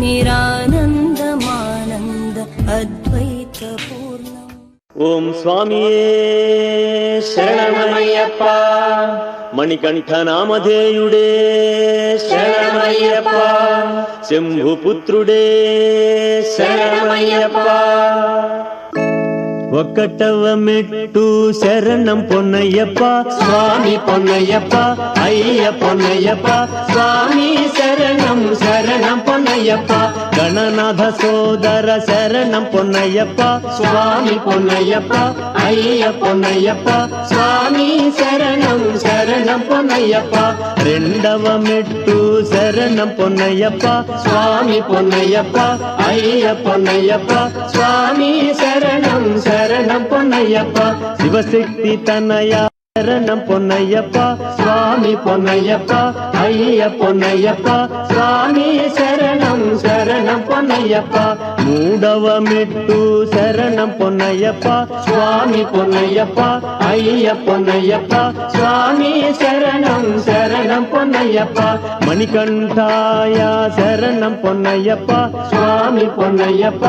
निरानन्दमानन्द अद्वैतपूर्णम्। ओम स्वामिये शरणमय्यप्पा मणिकंठ नामधेयुडे शरणमय्यप्पा शंभुपुत्रुडे शरणमय्यप्पा ఒక్కటవ మెట్టు శరణం పొన్నయ్యప్ప స్వామి పొన్నయ్యప్ప అయ్య పొన్నయ్యప్ప స్వామి శరణం శరణం పొన్నయ్యప్ప గణనాథ సోదర శరణం పొన్నయ్యప్ప స్వామి పొన్నయ్యప్ప అయ్య పొన్నయ్యప్ప స్వామి శరణం శరణం పొన్నయ్యప్ప రెండవ మెట్టు శరణం పొన్నయ్యప్ప స్వామి పొన్నయ్యప్ప అయ్య పొన్నయ్యప్ప స్వామి శరణం శరణం పొన్నయ్యప్ప శివశక్తి తనయ శరణం పొన్నయ్యప్ప స్వామి పొన్నయ్యప్ప అయ్య పొన్నయ్యప్ప స్వామి శరణం శరణం పొన్నయ్యప్ప మూడవ మెట్టు శరణం పొన్నయ్యప్ప స్వామి పొన్నయ్యప్ప అయ్య పొన్నయ్యప్ప స్వామి శరణం శరణం పొన్నయ్యప్ప మణికంఠాయ శరణం పొన్నయ్యప్ప స్వామి పొన్నయ్యప్ప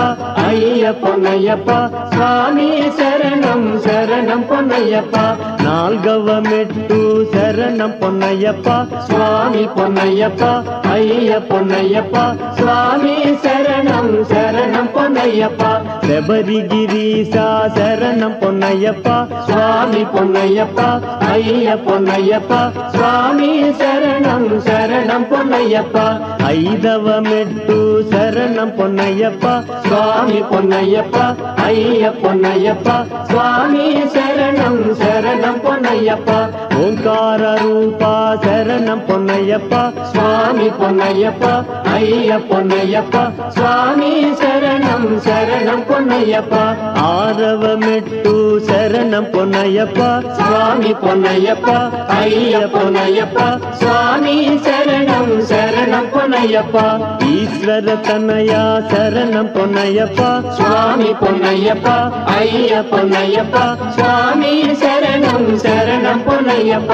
అయ్య పొన్నయ్యప్ప స్వామి శరణం శరణం పొన్నయ్యప్ప నాల్గవ మెట్టు శరణం పొన్నయ్యప్ప స్వామి పొన్నయ్యప్ప అయ్య పొన్నయ్యప్ప స్వామి శరణం శరణం పొన్నయ్యప్ప శబరిగిరీశ శరణం పొన్నయ్యప్ప స్వామి పొన్నయ్యప్ప అయ్య పొన్నయ్యప్ప స్వామి శరణం శరణం పొన్నయ్యప్ప ఐదవ మెట్టు శరణం పొన్నయ్యప్ప స్వామి పొన్నయ్యప్ప అయ్య పొన్నయ్యప్ప స్వామి శరణం శరణం పొన్నయ్యప్ప ఓంకార రూప శరణం పొన్నయ్యప్ప స్వామి పొన్నయ్యప్ప అయ్య పొన్నయ్యప్ప స్వామి శరణం శరణం పొన్నయ్యప్ప ఆరవ మెట్టు శరణం పొన్నయ్యప్ప స్వామి పొన్నయ్యప్ప అయ్య పొన్నయ్యప్ప స్వామి శరణం శరణం పొన్నయ్యప్ప ఈశ్వర తనయ శరణం పొన్నయ్యప్ప స్వామి పొన్నయ్యప్ప అయ్య పొన్నయ్యప్ప స్వామి శరణం శరణం పొన్నయ్యప్ప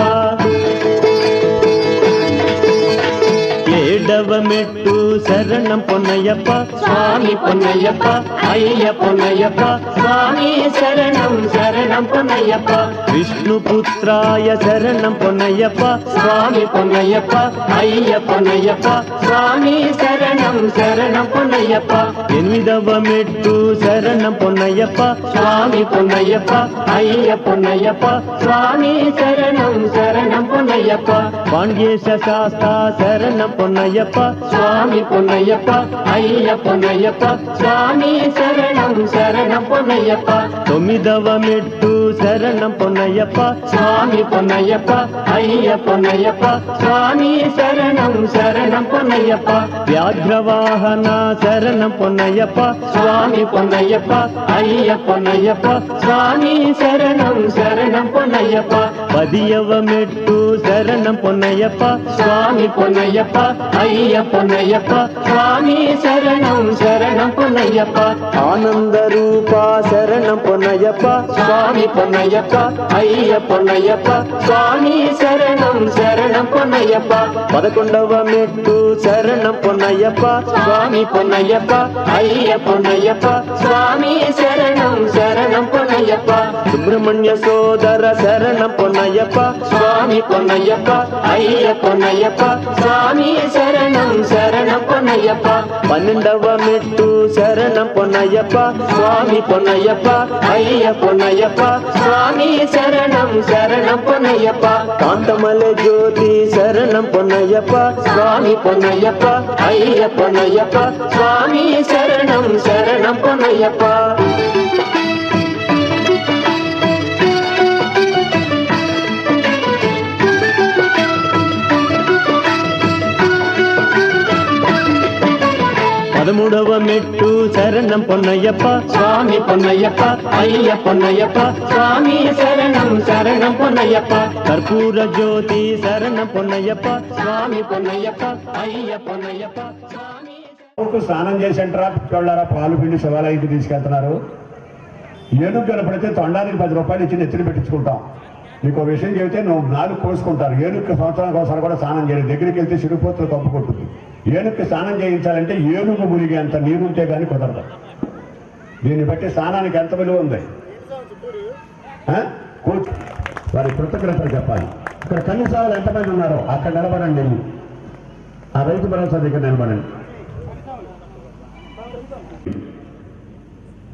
ఏడవ మెట్టు శరణం పొన్నయ్యప్ప స్వామి పొన్నయ్యప్ప అయ్య పొన్నయ్యప్ప స్వామి శరణం శరణం పొన్నయ్యప్ప విష్ణుపుత్రాయ శరణం పొన్నయ్యప్ప స్వామి పొన్నయ్యప్ప అయ్య పొన్నయ్యప్ప స్వామి శరణం శరణం పొన్నయ్యప్ప ఎనిమిదవ మెట్టు శరణం పొన్నయ్యప్ప స్వామి పొన్నయ్యప్ప అయ్య పొన్నయ్యప్ప స్వామి శరణం శరణం పొన్నయ్యప్ప పాండ్యేశ శాస్త్ర శరణం పొన్నయ్యప్ప స్వామి పొన్నయ్యప్ప అయ్య పొన్నయ్యప్ప స్వామి శరణం శరణం పొన్నయ్యప్ప తొమ్మిదవ మెట్టు శరణం పొన్నయ్యప్ప స్వామి పొన్నయ్యప్ప అయ్య పొన్నయ్యప్ప స్వామి శరణం శరణం పొన్నయ్యప్ప వ్యాఘ్రవాహన శరణం పొన్నయ్యప్ప స్వామి పొన్నయ్యప్ప అయ్య పొన్నయ్యప్ప స్వామి శరణం శరణం పొన్నయ్యప్ప పదియవ మెట్టు శరణం పొన్నయ్యప్ప స్వామి పొన్నయ్యప్ప అయ్య పొన్నయ్యప్ప స్వామి శరణం శరణం పొన్నయ్యప్ప ఆనంద రూప శరణం పొన్నయ్యప్ప స్వామి పొన్నయ్యప్ప అయ్య పొన్నయ్యప్ప స్వామి శరణం శరణం పొన్నయ్యప్ప పదకొండవ మెట్టు శరణం పొన్నయ్యప్ప స్వామి పొన్నయ్యప్ప అయ్య పొన్నయ్యప్ప స్వామి శరణం శరణం పొన్నయ్యప్ప సుబ్రహ్మణ్య సోదర శరణం పొన్నయ్యప్ప స్వామి పొన్నయ్యప్ప అయ్య పొన్నయ్యప్ప స్వామి శరణం శరణం పొన్నయ్యప్ప పన్నెండవ మెట్టు శరణం పొన్నయ్యప్ప స్వామి పొన్నయ్యప్ప అయ్య పొన్నయ్యప్ప స్వామి శరణం శరణం పొన్నయ్యప్ప కాంతమల జ్యోతి శరణం పొన్నయ్యప్ప స్వామి పొన్నయ్యప్ప అయ్య పొన్నయ్యప్ప స్వామి శరణం శరణం పొన్నయ్యప్ప పదమూడవ మెట్టు శరణం పొన్నయ్యప్ప స్వామి పొన్నయ్యప్ప అయ్య పొన్నయ్యప్ప స్వామి శరణం శరణం పొన్నయ్యప్ప కర్పూర జ్యోతి శరణం పొన్నయ్యప్ప స్వామి పొన్నయ్యప్ప అయ్య పొన్నయ్యప్ప స్వామి స్నానం చేసేంటారా పిచ్చోళ్ళారా పాలు పిండి శివాలయానికి తీసుకెళ్తున్నారు. ఏనుగు కనపడితే తొండానికి 10 రూపాయలు ఇచ్చి నెత్తిని పెట్టించుకుంటాం. మీకు విషయం చెబితే నువ్వు 4 కోసుకుంటారు. ఏనుగు సంవత్సరానికి ఒకసారి కూడా స్నానం చేయలేదు. దగ్గరికి వెళ్తే సిరిపోతులు కప్పుకుంటుంది. ఏనుగుకి స్నానం చేయించాలంటే ఏనుగు మునిగేంత నీరుంటే కానీ కుదరదు. దీన్ని బట్టి స్నానానికి ఎంత విలువ ఉంది? వారి కృతజ్ఞతలు చెప్పాలి. ఇక్కడ కనీసాలు ఎంతమంది ఉన్నారో అక్కడ నిలబడండి. ఆ రైతు భరోసా దగ్గర నిలబడండి.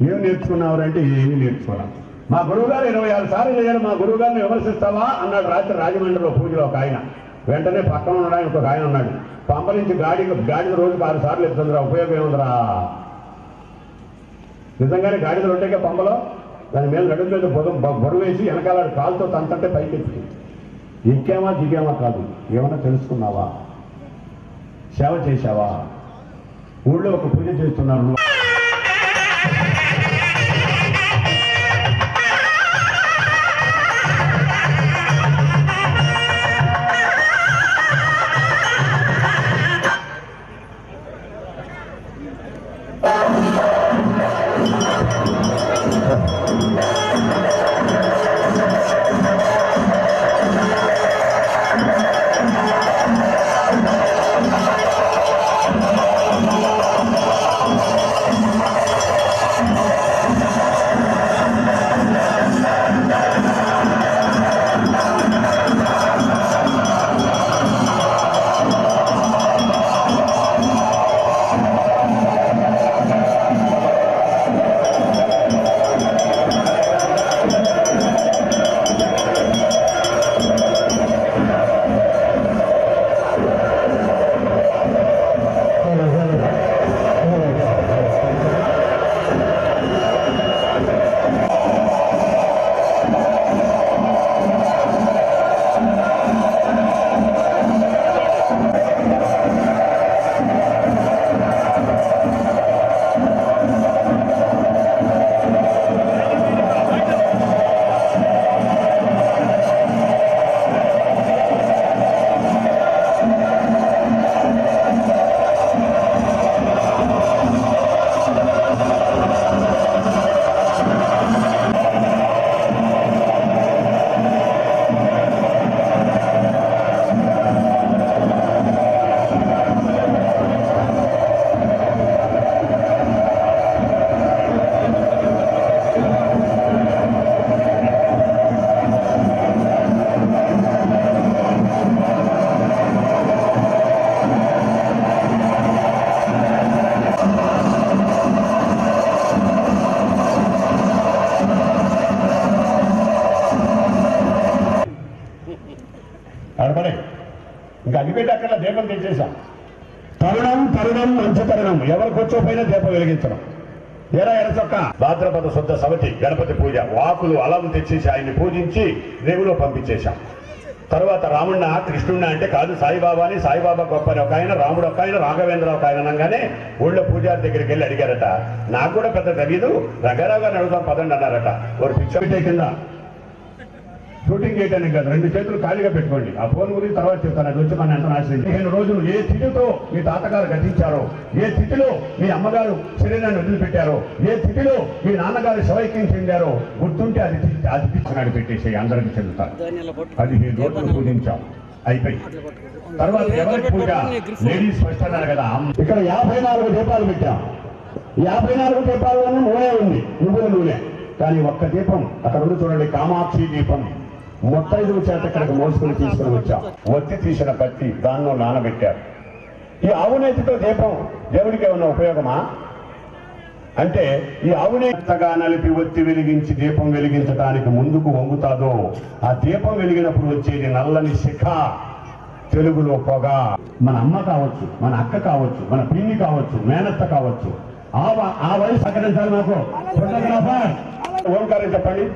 ఏం నేర్చుకున్నారంటే ఏమి నేర్చుకున్నాం. మా గురువుగారు 26 సార్లు చేయాలి, మా గురువుగారిని విమర్శిస్తావా అన్నాడు రాత్రి రాజమండ్రిలో పూజలో ఒక ఆయన. వెంటనే పక్కన ఉండడానికి ఒక ఆయన ఉన్నాడు. పంప నుంచి గాడిద రోజుకు 6 సార్లు ఎత్తుందిరా, ఉపయోగం ఏముందిరా? నిజంగానే గాడిదలు ఉంటాయి పంపలో, దాని మీద నడుము మీద బరువు వేసి వెనకాల కాలుతో తంతంటే పైకి ఎత్తి ఎక్కామా దిగామా కాదు. ఏమన్నా తెలుసుకున్నావా? సేవ చేశావా? ఊళ్ళో ఒక పూజ చేస్తున్నారు. అడపడే ఇంకా అగ్గిపెట్టి అక్కడ దీపం తెచ్చేసాం. తరుణం మంచి తరుణం. ఎవరికి వచ్చోపోయినా దీపం వెలిగించడం. ఎరచొక్క భాద్రపద శుద్ధ సవతి గణపతి పూజ వాకులు అలం తెచ్చేసి ఆయన్ని పూజించి రేవులో పంపించేశాం. తర్వాత రాముడిన కృష్ణుడిన అంటే కాదు సాయిబాబాని, సాయిబాబా గొప్ప అని ఒక ఆయన, రాముడు ఒక ఆయన, రాఘవేంద్ర ఒక ఆయన అనగానే ఊళ్ళో పూజారి దగ్గరికి వెళ్ళి అడిగారట. నాకు కూడా పెద్ద తెలీదు, రంగారావు గారిని అడుగుదాం పదండి అన్నారట. ఒక పిక్చర్ కింద షూటింగ్ చేయడానికి కాదు, 2 చేతులు ఖాళీగా పెట్టుకోండి. ఆ ఫోన్ గురించి తర్వాత చెప్తాను. అది వచ్చి మన ఎంత నాశనం. 15 రోజులు ఏ తిథితో మీ తాతగారు గతించారో, ఏ తిథిలో మీ అమ్మగారు శరీరాన్ని వదిలిపెట్టారో, ఏ తిథిలో మీ నాన్నగారు శవైక్యం చెందారో గుర్తుంటే అది పిచ్చినాడు పెట్టేసి అందరికి చెందుతారు. 15 రోజులు పూజించాం, అయిపోయి తర్వాత ఎవరికి పూజ? లేడీస్ ఫస్ట్ అన్నారు కదా. ఇక్కడ 54 దీపాలు పెట్టాం. 54 దీపాల్లోనూ నూనె ఉంది, నువ్వుల నూనె. కానీ ఒక్క దీపం అక్కడ ఉంది చూడండి, కామాక్షి దీపం. 35 చేత ఇక్కడికి మోసుకుని తీసుకుని వచ్చాం. ఒత్తి తీసిన పత్తి దానిలో నానబెట్టారు. ఈ ఆవునేతితో దీపం దేవుడికి ఏమన్నా ఉపయోగమా అంటే, ఈ ఆవునేతగా నలిపి ఒత్తి వెలిగించి దీపం వెలిగించడానికి ముందుకు వంగుతాదో ఆ దీపం వెలిగినప్పుడు వచ్చేది నల్లని శిఖ, తెలుగులో పొగ. మన అమ్మ కావచ్చు, మన అక్క కావచ్చు, మన పిన్ని కావచ్చు, మేనత్త కావచ్చు. ఆ వయసు సహకరించాలి నాకు. ఫోటోగ్రాఫర్ ఓంకారం చెప్పండి.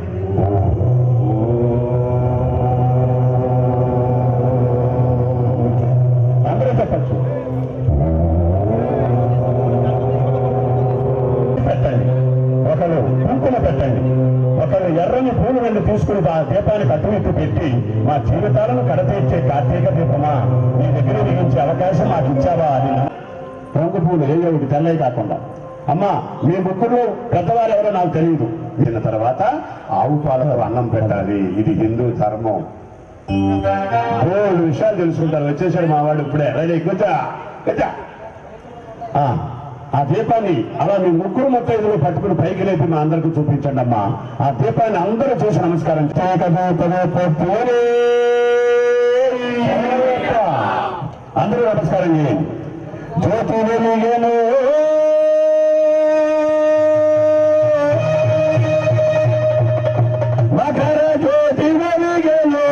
అందరూ చెప్పచ్చు. పెట్టండి, ఒకరు కుంకుమ పెట్టండి, ఒకరు ఎర్రని పూలు 2 తీసుకుని ఆ దీపానికి అటువైపు పెట్టి, మా జీవితాలను కడతీర్చే కార్తీక దీపమా, నీ దగ్గర వెలిగించే అవకాశం మాకు ఇచ్చావా అని. రంగు పూలు ఏయోటి తెల్లవి కాకుండా. అమ్మా మీ ముగ్గురు పెద్దవారు ఎవరో నాకు తెలియదు. తిన్న తర్వాత ఆవు పాలతో అన్నం పెట్టాలి. ఇది హిందూ ధర్మం. 3 విషయాలు తెలుసుకుంటారు. వచ్చేసాడు మా వాడు ఇప్పుడే. రైట్ కూర్చో. ఆ దీపాన్ని అలా మీ ముగ్గురు ముత్తైదులు పట్టుకుని పైకి లేపి మా అందరికి చూపించండి అమ్మా. ఆ దీపాన్ని అందరూ చూసి నమస్కారం అందరూ నమస్కారం చేయండి. జ్యోతి వెలిగెను మకర జ్యోతి వెలిగెను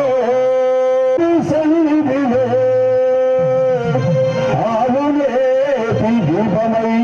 సన్నిధిలో ఆవులేటి దీపమై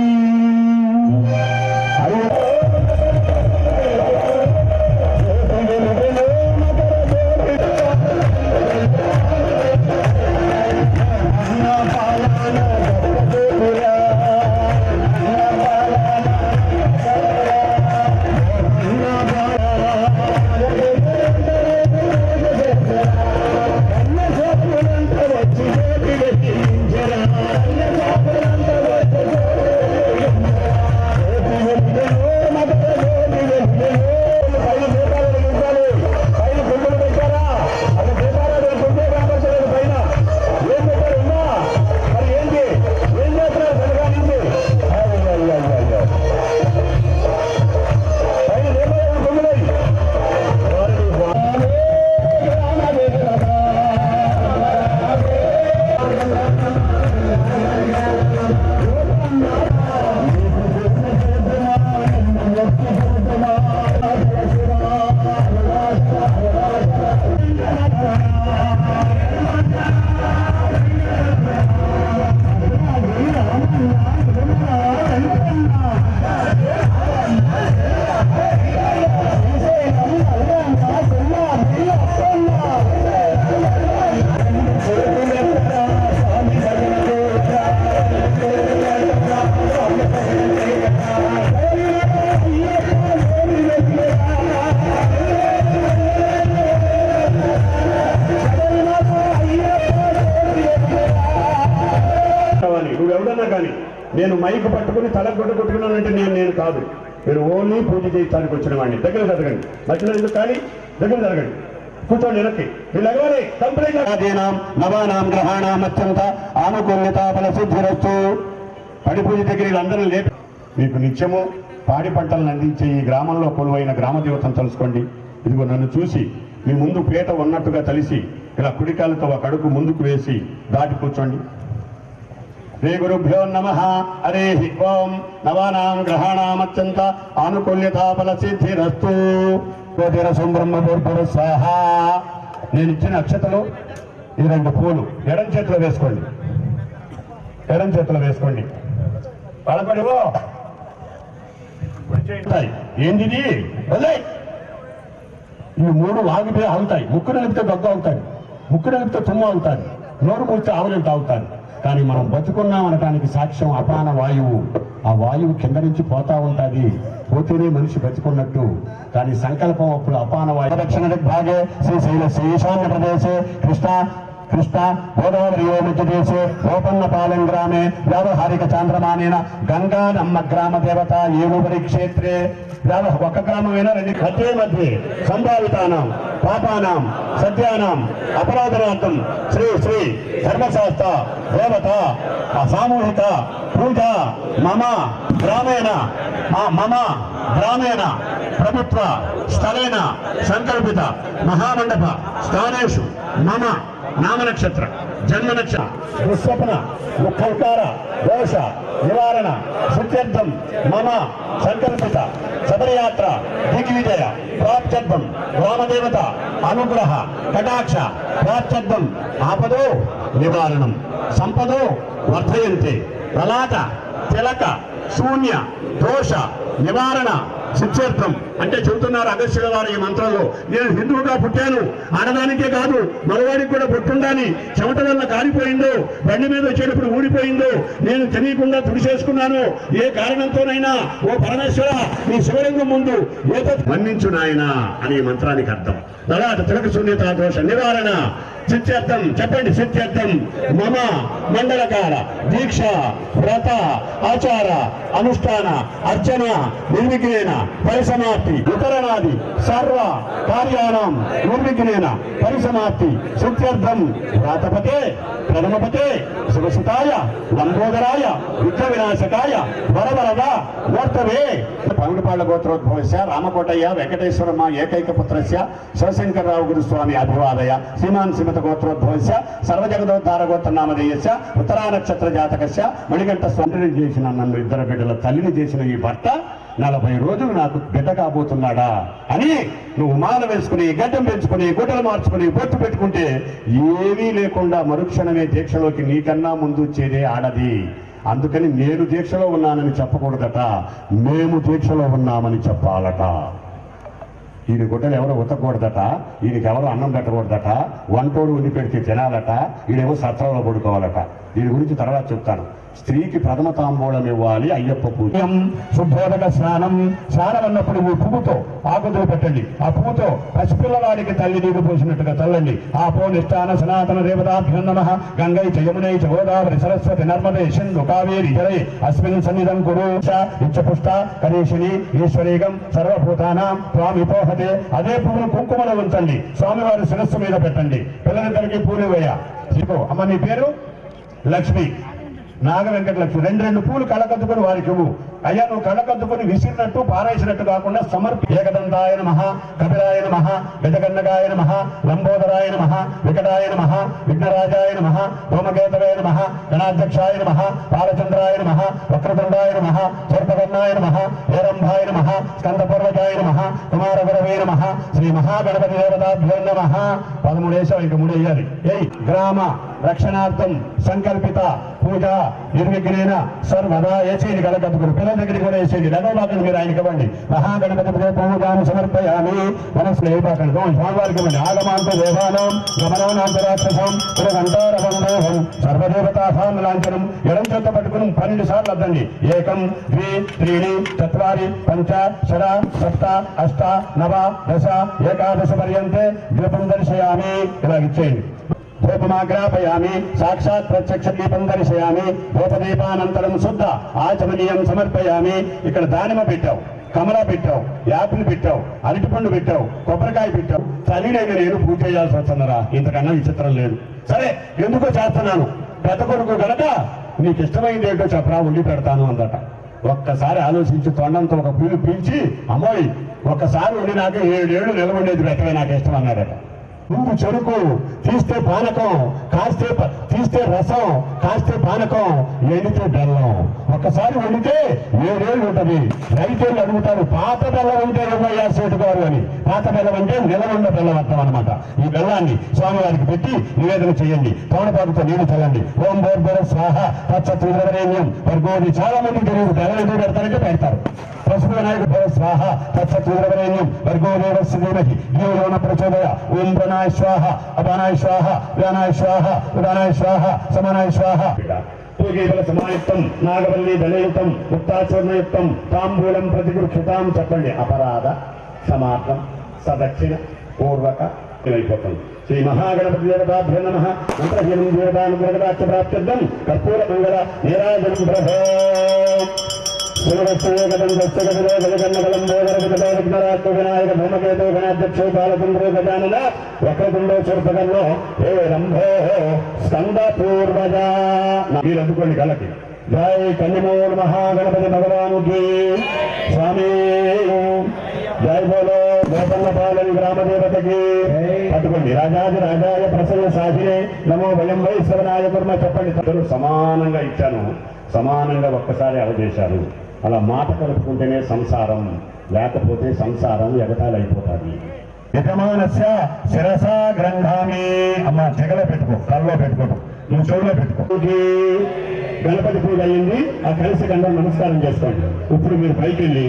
నువ్వెవడన్నా కానీ నేను మైకు పట్టుకుని తలగొట్ట కొట్టుకున్నానంటే నేను కాదు. మీరు ఓన్లీ పూజ చేయడానికి వచ్చిన వాడిని. దగ్గర జరగండి, మధ్యలో ఎందుకు కానీ దగ్గర జరగండి, కూర్చోండి వెనక్కి. వీళ్ళు ఎగవాలి కంప్లీట్ నవానాం గ్రహాణం అత్యంత ఆనుకూల్యత ఫల సిద్ధిరస్తు. పడి పూజ దగ్గర వీళ్ళందరూ లేపి మీకు నిత్యము పాడి పంటలను అందించే ఈ గ్రామంలో కొలువైన గ్రామ దేవతను తెలుసుకోండి. ఇదిగో నన్ను చూసి మీ ముందు పీట ఉన్నట్టుగా తెలిసి ఇలా కుడికాలతో ఒక అడుగు ముందుకు వేసి దాటి కూర్చోండి. శ్రీ గురుభ్యో నమః. హరి ఓం. నవానాం గ్రహాణామత్యంత ఆనుకూల్యతాఫల సిద్ధిరస్తు. కోటిరసం బ్రహ్మపూర్భవ స్వాహ. నేను ఇచ్చిన అక్షతలు ఈ 2 పూలు ఎడం చేతిలో వేసుకోండి. ఎడం చేతిలో వేసుకోండి. పడపడివో ఏంది ఈ 3 ఆగిపోయి ఆగుతాయి. ముక్కు నలిపితే దగ్గు అవుతాయి, ముక్కు నలిపితే తుమ్ము అవుతాయి, నోరు మూస్తే ఆవులు తాగుతారు. కానీ మనం బతుకున్నామనటానికి సాక్ష్యం అపాన వాయువు. ఆ వాయువు కింద నుంచి పోతా ఉంటుంది, పోతేనే మనిషి బతుకున్నట్టు. కానీ సంకల్పం అప్పుడు అపాన వాయువు. దక్షిణ దిగ్భాగే శ్రీశైల ఈశాన్య ప్రదేశే కృష్ణ గోదావరి మధ్యదేశే గోపన్నపాలెం గ్రామే వ్యావహారిక చాంద్రమానేన గంగానమ్మ గ్రామ దేవత ఏనుబరి క్షేత్రే. ఒక గ్రామమైనా 2 మధ్య మధ్య సంభావితానాం పాపానాం సత్యానాం అపరాధనార్థం శ్రీ శ్రీ ధర్మశాస్త్ర దేవత సామూహిక పూజ మమ గ్రామేణ ప్రభుత్వ స్థలేన సంకల్పిత మహామండప స్థానేషు మమ నామ నక్షత్ర జన్మ నక్షత్ర దుస్వప్న దుఃఖంకార దోష నివారణ శుద్ధ్యర్థం మమ సంకల్పిత శబరియాత్ర దిగ్విజయ ప్రాప్త్యర్థం గ్రామదేవత అనుగ్రహ కటాక్ష ప్రాప్త్యర్థం ఆపదో నివారణం సంపదో వర్ధయంతే ప్రలాట తిలక శూన్య దోష నివారణ శిక్షార్థం అంటే చెబుతున్నారు అగస్త్యుల వారు ఈ మంత్రంలో. నేను హిందువుగా పుట్టాను, ఆడదానికే కాదు మగవాడికి కూడా పుట్టుండాలి. చెమట వల్ల కాలిపోయిందో, బండి మీద వచ్చేటప్పుడు ఊడిపోయిందో, నేను తెలియకుండా తుడిచేసుకున్నాను. ఏ కారణంతోనైనా ఓ పరమేశ్వర నీ శివలింగం ముందు ఏదో మన్నించు నాయన అనే మంత్రానికి అర్థం. తర్వాత తిలక శూన్యత దోష నివారణ సిద్ధ్యర్థం చెప్పండి. సిద్ధ్యర్థం మమ మండలకాల దీక్ష వ్రత ఆచార అనుష్ఠాన అర్చన నిర్విఘ్నేన పరిసమాప్తి వితరణాది సర్వ కార్యాణం నిర్విఘ్నేన పరిసమాప్తి సిద్ధ్యర్థం వ్రాతపతే ప్రథమపతే శివసుతాయ లంబోదరాయ విఘ్న వినాశకాయ వరవరద మూర్తవే పమిడిపాళ్ల గోత్రోద్భవస్య రామకోటయ్య వెంకటేశ్వరమ్మ ఏకైక పుత్రస్య శివశంకరరావు గురుస్వామి అభివాదయ శ్రీమాన్ శ్రీమత గోత్రోద్భవస్య సర్వజగదోద్ధార గోత్రనామధేయస్య ఉత్తరా నక్షత్ర జాతకస్య మణికంఠ స్వామిని చేసిన నన్ను ఇద్దరు బిడ్డల తల్లిని చేసిన ఈ భర్త 40 రోజులు నాకు బిడ్డ కాబోతున్నాడా అని నువ్వు మాల వేసుకుని గడ్డం పెంచుకుని గుడ్డలు మార్చుకుని బొట్టు పెట్టుకుంటే ఏమీ లేకుండా మరుక్షణమే దీక్షలోకి నీకన్నా ముందు వచ్చేదే ఆడది. అందుకని నేను దీక్షలో ఉన్నానని చెప్పకూడదట, మేము దీక్షలో ఉన్నామని చెప్పాలట. ఈయన గుడ్డలు ఎవరో ఉతకూడదట, ఈయనకి ఎవరో అన్నం పెట్టకూడదట, వంటోడు ఉండి పెడితే తినాలట, ఈయనేమో సత్రంలో పడుకోవాలట. దీని గురించి తర్వాత చెప్తాను. స్త్రీకి ప్రథమ తాంబూలం ఇవ్వాలి అయ్యప్ప పూజ. శుద్ధోదక స్నానం. స్నానం అన్నప్పుడు ఈ పువ్వుతో ఆకుదులు పెట్టండి. ఆ పువ్వుతో పసిపిల్లవాడికి తల్లి నీరు పోసినట్టుగా చల్లండి. ఆపో నిష్ఠాన సనాతన దేవతాభ్యం నమః గంగై చయమునై చ గోదావరి సరస్వతి నర్మదే సింధు కావేరి జలై అస్మిన్ సన్నిధం కురు ఇచ్చపుష్ట కరీషిణి ఈశ్వరీగం సర్వభూతానాం త్వామి పోహతే. అదే పువ్వును కుంకుమలో ఉంచండి, స్వామివారి శిరస్సు మీద పెట్టండి. పిల్లలిద్దరికి పూలు వేయ. అమ్మ నీ పేరు లక్ష్మి, నాగ వెంకటలక్ష్మి. 2 పూలు కళ్ళకద్దుకొని వారికి ఇవ్వు. అయ్యా నువ్వు కళ్ళకద్దుకొని విసిరినట్టు పారేసినట్టు కాకుండా సమర్పి. ఏకదంతాయ నమః కపిలాయ నమః గజగన్నగాయ నమః లంబోదరాయ నమః వికటాయ నమః విఘ్నరాజాయ నమః ధూమకేతవే నమః గణాధ్యక్షాయ నమః బాలచంద్రాయ నమః వక్రతుండాయ నమః చర్పగన్నాయ నమః ఏరంభాయ నమః స్కందపూర్వజాయ నమః కుమారగురవే నమః శ్రీ మహాగణపతి దేవతాభ్యో నమః. 13 వేసావు, ఇంక 3 వేయాలి. గ్రామ రక్షణార్థం సంకల్పిత పూజ నిర్విఘ్నేన సర్వదా వేసేది. కలకత్తుకుని పిల్లల దగ్గరికి కూడా వేసేది. లగోబాకండి, మీరు ఆయనకి ఇవ్వండి. మహాగణపతి పూజాన్ని సమర్పయామి. మనస్సులో అయిపోకండి, స్వామివారికి ఇవ్వండి. ఆగమాంత దేవానం గమనాంతరాక్షసం పురగంటారవందోహం సర్వదేవతాభాన్ లాంఛనం. ఎడం చేత పట్టుకుని 12 సార్లు అద్దండి. 1 2 3 4 5 6 7 8 9 10 11 పర్యంతే దీపం దర్శయామి. ఇలాగిచ్చేయండి. ధూపమాగ్రాపయామి. సాక్షాత్ ప్రత్యక్ష దీపం దర్శయామి. ధూపదీపానంతరం శుద్ధ ఆచమనీయం సమర్పయామి. ఇక్కడ దానిమ్మ పెట్టావు, కమలా పెట్టావు, యాపిల్ పెట్టావు, అరటిపండు పెట్టావు, కొబ్బరికాయ పెట్టావు. తల్లిడైన నేను పూజ చేయాల్సి వస్తున్నారా? ఇంతకన్నా విచిత్రం లేదు. సరే ఎందుకో చేస్తున్నాను. పెద్ద కొడుకు కనుక నీకు ఇష్టమైంది ఏంటో చెప్పరా, ఉండి పెడతాను అందట. ఒక్కసారి ఆలోచించి తొండంతో ఒక పీలు పీల్చి, అమ్మాయి ఒక్కసారి ఉండి నాకు 7 ఏళ్ళు నిలబడేది పెట్టవే నాకు ఇష్టం అన్నాడట. ముందు చెరుకు తీస్తే పానకం, తీస్తే రసం, కాస్తే పానకం, ఎండితే బెల్లం. ఒక్కసారి వండితే 7 ఏళ్ళు ఉంటుంది. రైతులు అడుగుతారు పాత బెల్లం ఉంటే 20 సేటు గారు అని. పాత బెల్లం అంటే నిలబడిన బెల్లం అర్థం అనమాట. ఈ బెల్లాన్ని స్వామివారికి పెట్టి నివేదన చేయండి. తోడపాకుతో నీళ్లు చల్లండి. ఓం భోర్భర స్వాహ తత్సత్వరేణ్యం వర్గోది. చాలా మందికి తెలియదు బెల్లం ఎందుకు పెడతారంటే పెడతారు. పసుపు వినాయక భవ స్వాహ తత్సత్వరేణ్యం వర్గో దేవస్య ధీమహి ధియోన ప్రచోదయ. ఓం ప్రణాయ స్వాహ అపానాయ స్వాహ వ్యానాయ స్వాహ ఉదానాయ స్వాహ సమానాయ స్వాహ. పూజీఫల సమాయుక్తం నాగవల్లి ధనయుక్తం ముక్తాచూర్ణయుక్తం తాంబూలం ప్రతిగృక్షితాం. చెప్పండి. అపరాధ సమార్థం సదక్షిణ పూర్వక అయిపోతుంది. శ్రీ మహాగణపతి దేవతాభ్యో నమః. మంత్రహీనం దేవతానుగ్రహదాచ ప్రాప్త్యర్థం కర్పూర మంగళ నీరాజనం బ్రహ్మో వినాయక భూమకేతో గణాధ్యక్షో బాలచంద్రో గజానన వక్రతుండో చూర్పగల్లో హే రంభో స్కంద పూర్వజ. మీరు అందుకోండి కళ్ళకి. జై కన్యమూల మహాగణపతి భగవానుకి స్వామి. జై బోలో గోపన్నపాలని గ్రామదేవతకి. పట్టుకోండి. రాజాది రాజాయ ప్రసన్న సాధినే నమో భయం వైశ్వరాయ కుర్మ. చెప్పండి. సమానంగా ఇచ్చాను, సమానంగా ఒక్కసారి అవజేశారు. అలా మాట కలుపుకుంటేనే సంసారం, లేకపోతే సంసారం ఎగతాళి అయిపోతుంది. యజమానస్య శిరసా గ్రంథామి. అమ్మ చెగలో పెట్టుకో, కళ్ళలో పెట్టుకోటు, నువ్వు చెవులో పెట్టుకో. గణపతి పూజ అయ్యింది. ఆ కలిసి గంట నమస్కారం చేసుకోండి. ఇప్పుడు మీరు పైకి వెళ్ళి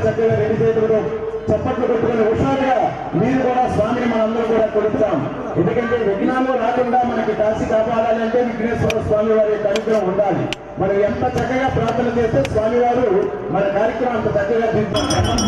చక్కగా రెండు చేతులతో చప్పట్లు కొట్టుకుని హుషారుగా మీరు కూడా స్వామిని మనందరూ కూడా కొడుతాం. ఎందుకంటే విఘ్నాలు రాకుండా మనకి కాశీ కాపాడాలంటే విఘ్నేశ్వర స్వామి వారి కార్యక్రమం ఉండాలి. మనం ఎంత చక్కగా ప్రార్థన చేస్తే స్వామి వారు మన కార్యక్రమం అంత చక్కగా చేసామండి.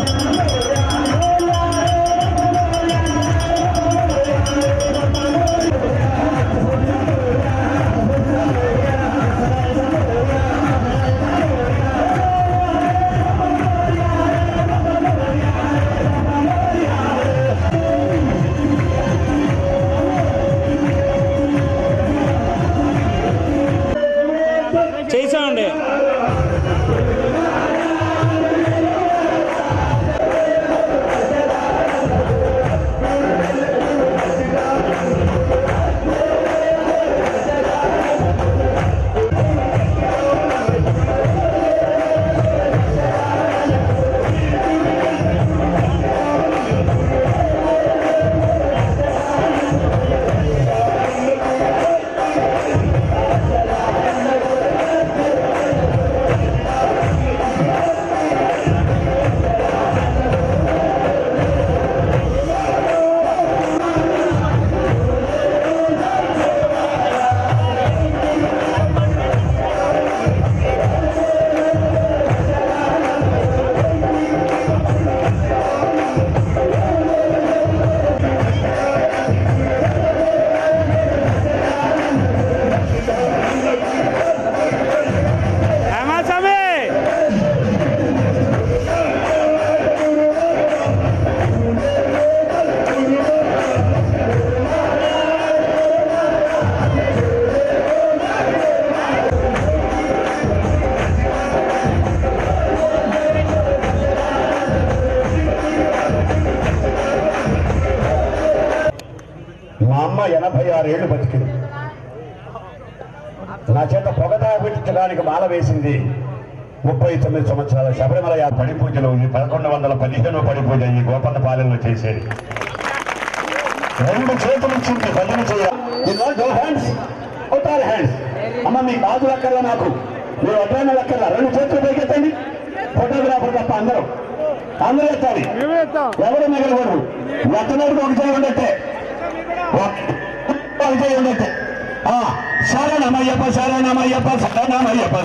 మా అమ్మ 86 ఏళ్ళు బతికింది. నా చేత పొగ పెట్టించడానికి మాల వేసింది. 39 సంవత్సరాల శబరిమల పడి పూజలు 1115 పడి పూజ ఈ గోపన్న పాలనలో చేసేది. 2 చేతులు ఇచ్చింది భజన చేయాలి. అమ్మ మీ కాదు లెక్కర్లా, నాకు మీరు అడ్డైన లెక్కర్లా 2 చేతులు పైకెత్తండి. ఫోటోగ్రాఫర్ తప్ప అందరూ ఎత్తాలి. ఎవరు మిగలకూడదు. ఎత్తనోడికి ఒక చేయి ఉండట్టే, ఒక చేయి ఉండట్టే. శరణమయ్యప్ప శరణమయ్యప్ప శరణమయ్యప్ప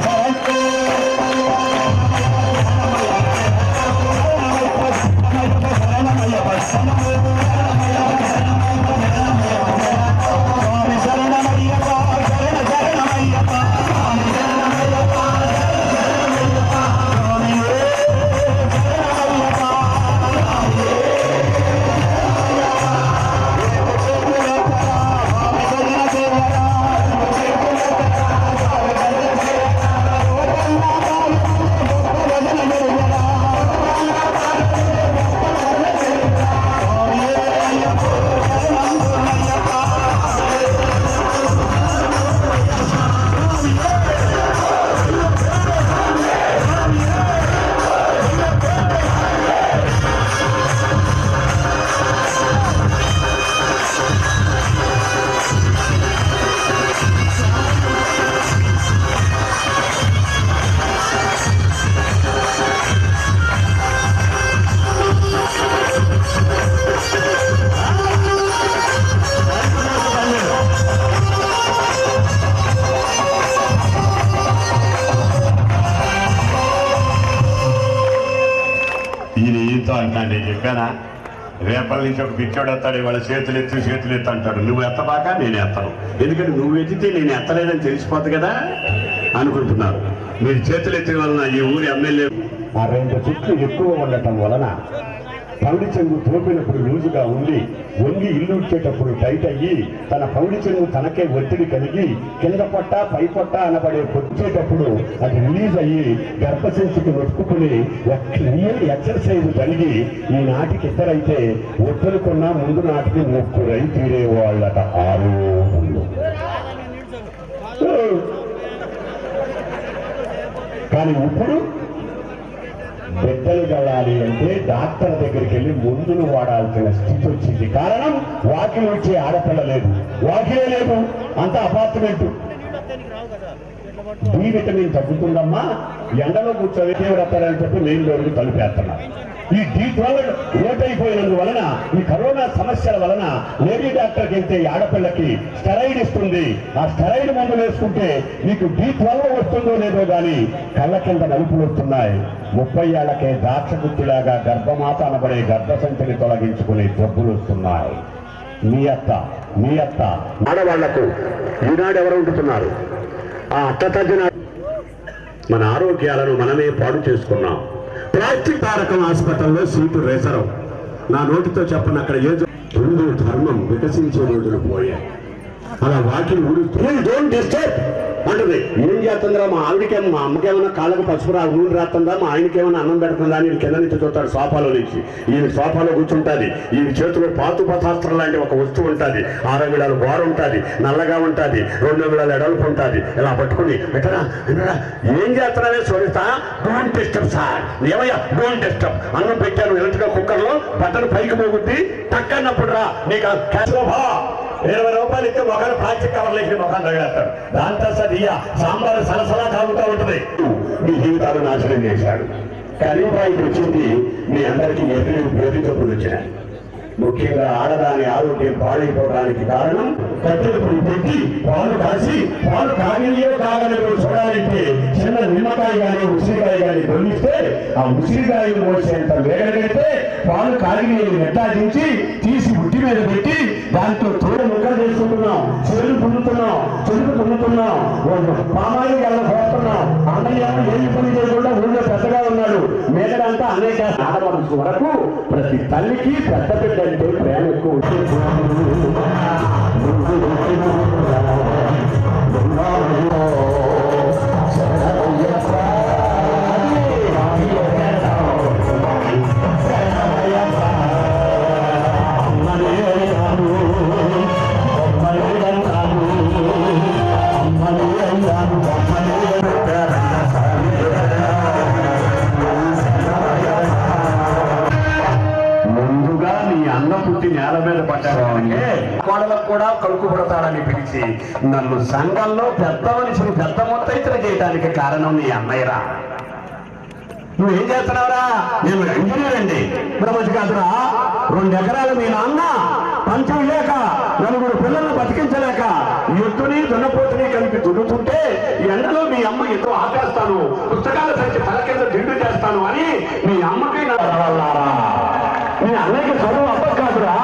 అంటాండి. చెప్పానా రేపటి నుంచి ఒక పిచ్చోడు ఎత్తాడు, ఇవాళ చేతులు ఎత్తు అంటాడు. నువ్వు ఎత్తబాక నేను ఎత్తను, ఎందుకంటే నువ్వు ఎత్తితే నేను ఎత్తలేదని తెలిసిపోద్ది కదా అనుకుంటున్నారు. మీరు చేతులు ఎత్తే వలన ఈ ఊరి ఎమ్మెల్యే 2 చుట్లు ఎక్కువ ఉండటం వలన పౌడి చెంగు తోపినప్పుడు లూజుగా ఉండి వంగి ఇల్లు వచ్చేటప్పుడు టైట్ అయ్యి తన పౌడి చెంగు తనకే ఒత్తిడి కలిగి కింద పొట్ట పై పొట్ట అనబడే వచ్చేటప్పుడు అది రిలీజ్ అయ్యి గర్భశించుకు నొట్టుకుని రియల్ ఎక్సర్సైజ్ కలిగి ఈ నాటికి ఇద్దరైతే ఒత్తులుకున్నా ముందు నాటికి 3 తీరేవాళ్ళట 6. కానీ ఇప్పుడు బిడ్డలు కలాలి అంటే డాక్టర్ దగ్గరికి వెళ్ళి మందులు వాడాల్సిన స్థితి వచ్చింది. కారణం వాకిలి వచ్చే ఆడపిల్ల లేదు, వాకిలే లేదు, అంత అపార్ట్మెంట్. డి విటమిన్ తగ్గుతుందమ్మా, ఎండలో కూర్చొని వ్రతాలని చెప్పి మెయిన్లోకి తలుపేస్తున్నారు. ఈ D12 లోటైపోయినందువలన ఈ కరోనా సమస్యల వలన లేడీ డాక్టర్కి వెళ్తే ఆడపిల్లకి స్టెరాయిడ్ ఇస్తుంది. ఆ స్టెరాయిడ్ మందులు వేసుకుంటే నీకు D12 వస్తుందో లేదో కానీ కళ్ళ కింద నలుపులు వస్తున్నాయి. 30 ఏళ్లకే ద్రాక్షగుత్తిలాగా గర్భమాత అనబడే గర్భసంచిని తొలగించుకునే జబ్బులు వస్తున్నాయి. మీ అత్త ఆడవాళ్లకు ఈనాడు ఎవరు ఉంటున్నారు? ఆ అత్త తగ్గిన మన ఆరోగ్యాలను మనమే పాడు చేసుకున్నాం. ప్లాస్టిక్ తారకం హాస్పిటల్లో సీటు రిజర్వ్. నా నోటితో చెప్పను, అక్కడ ఏదో హిందూ ధర్మం వికసించే రోజులు పోయాయి. అలా వాకిలు ఊడుస్తూ డోంట్ డిస్టర్బ్ అంటుంది. ఏం చేస్తుందిరా? మా ఆవిడకేమో, మా అమ్మకేమన్నా కాళ్ళకు పసుపు నూనె రాస్తుందా, మా ఆయనకేమన్నా అన్నం పెడుతుందా అని కింద నుంచి చూస్తాడు సోఫాలో నుంచి. ఈయన సోఫాలో కూర్చుంటుంది, ఈయన చేతిలో పాతు పదార్థం లాంటి ఒక వస్తువు ఉంటుంది. 6 అంగుళాలు బోర ఉంటుంది, నల్లగా ఉంటుంది, 2 అంగుళాలు ఎడల్పు ఉంటుంది. ఇలా పట్టుకుని ఎక్కడా ఏం చేస్తున్నావే సోనిస్తా? Don't disturb sir. ఏమయ్యా డోంట్ డిస్టర్బ్? అన్నం పెట్టాను ఎలక్ట్రికల్ కుక్కర్లో, బట్టలు పైకి పోగుద్ది, టక్కన్నప్పుడు రా నీకు 20 రూపాయలు ఇస్తే ఒకరు ప్లాస్టిక్ కవర్లు వేసి మొఖాన్ని తగిలేస్తాడు. దాంతో సరిగా సాంబారు సలసలా కాగుతూ ఉంటుంది. మీ జీవితాలు నాశనం చేశాడు. కరీంబాయికి వచ్చింది మీ అందరికీ ఎదురు జబ్బులు వచ్చినాయి. ముఖ్యంగా ఆడదాని ఆరోగ్యం పాడైపోవడానికి కారణం కట్టెలు పొడి పెట్టి పాలు కాసి పాలు కాగిలియో కాగలియో చూడాలంటే చిన్న నిమ్మకాయ కానీ ఉసిరికాయ కానీ దొరికిస్తే ఆ ఉసిరికాయ మోసేంత వేగలిగితే పాలు కాగిలియని నెట్టాదించి తీసి ఉట్టి మీద పెట్టి దాంతో తోడు ముక్కలు చేసుకుంటున్నాం, చెరులు పొందుతున్నాం, చెరుకు పొందుతున్నాం, పామాయిలు గల్ల పోస్తున్నాం. అన్నయ్య ఏమి పని చేయకుండా ఊళ్ళో పెద్దగా ఉన్నాడు, మేకడంతా అనేక ఆడపడుచు వరకు ప్రతి తల్లికి పెద్ద బిడ్డ అంటే ప్రేమ ఎక్కువ. నేల మీద పడ్డారంటే కోడలకు కూడా కలుపు పడతాడని పిలిచి నన్ను సంఘంలో పెద్ద మనిషిని పెద్ద మొత్తైతులు చేయడానికి కారణం నీ అన్నయ్యరా. నువ్వేం చేస్తున్నావురా? నేను ఇంజనీర్ అండి. బ్రహ్మజి కాదురా, 2 ఎకరాలు మీ నాన్న పంచం లేక 4 పిల్లలను బతికించలేక ఎత్తుని దున్నపోతుని కలిపి దున్నుతుంటే ఎండలో మీ అమ్మ ఎత్తు ఆపేస్తాను, పుస్తకాల సంచి తల కింద దిండు చేస్తాను అని మీ అమ్మకి నా వల్లారా. మీ అన్నయ్యకి చదువు అబ్బ కాదురా.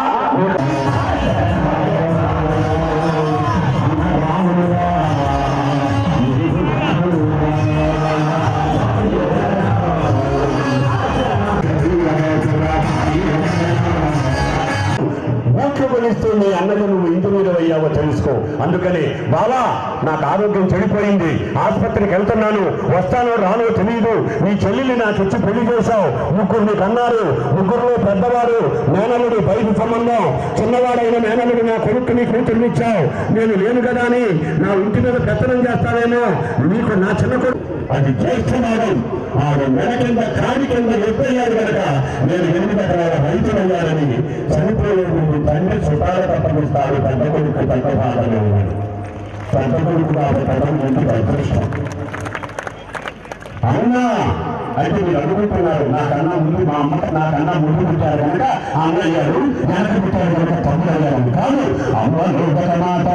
కొనిస్తుంది అన్నది నువ్వు ఇంజనీర్ అయ్యావో తెలుసుకో. అందుకని బాబా నాకు ఆరోగ్యం చెడిపోయింది, ఆసుపత్రికి వెళ్తున్నాను, వస్తానో రానో తెలియదు, నీ చెల్లెల్ని నాకు ఇచ్చి పెళ్లి చేశావు, 3 కన్నారు, 3లో పెద్దవాడు మేనలుడి బయట సంబంధం, చిన్నవాడైన మేనలుడి నా కొడుకుని కూతురునిచ్చావు, నేను లేను కదా అని నా ఇంటి మీద పెత్తనం చేస్తానేమో, నీకు నా చిన్న కొడుకు అది జ్యేష్ఠనాడు, ఆడు మెడ కింద కాడి కింద ఎప్పయ్యాడు కనుక నేను 8 ఎకరాల రైతులయ్యానని చనిపోయే ముందు తండ్రి చుట్టాల తప్పనిస్తాడు. పెద్ద కొడుకు పెద్ద బాధలు, పెద్ద కొడుకు పెట్టడం ఇంటికి అదృష్టం. అవునా అయితే మీరు అనుకుంటున్నారు నాకన్నా ముందు మా అమ్మ నాకన్నా ముందు పుట్టారు కనుక అన్నయ్యారు, వెనక పుట్టారు కనుక తమ్ముడు అయ్యారు. కాదు, అమ్మ మాట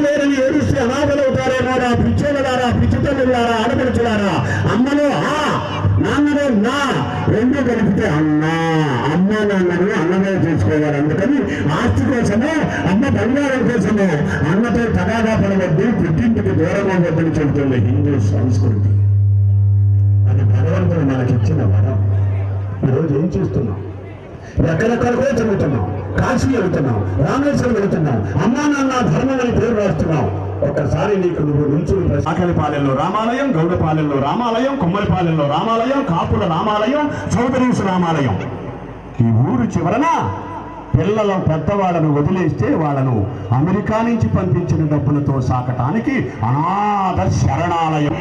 లేరని ఏడుస్తే అనాథలవుతారేమో, పిచ్చోళ్ళారా, పిచ్చితల్లులారా, ఆడపడుచులారా, అమ్మలో నాన్నలో నా 2 కలిపితే అన్నా, అమ్మ నాన్నను అన్నమే చేసుకోవాలి. అందుకని ఆస్తి కోసమో అమ్మ బంగారం కోసమో అన్నతో తగాదా పడవద్దు, పుట్టింటికి దూరం అవ్వద్దని చెబుతుంది హిందూ సంస్కృతి. అది భగవంతుడు మనకిచ్చిన వరం. ఈరోజు ఏం చేస్తున్నాం? ఎక్కడెక్కడికో చదువుతున్నాం, కాశీ వెళ్తున్నాం, రామేశ్వరం వెళ్తున్నాం, అమ్మా నాన్న ధర్మం అని పేరు రాస్తున్నాం. ఒక్కసారి నీకు నువ్వు నుంచుని ఆకలిపాలెంలో రామాలయం, గౌడపాలెంలో రామాలయం, కుమ్మరిపాలెంలో రామాలయం, కాపుల రామాలయం, చౌదరీస్ రామాలయం. ఈ ఊరు చివరన పిల్లల పెద్దవాళ్ళను వదిలేస్తే వాళ్ళను అమెరికా నుంచి పంపించిన డబ్బులతో సాకటానికి అనాథ శరణాలయం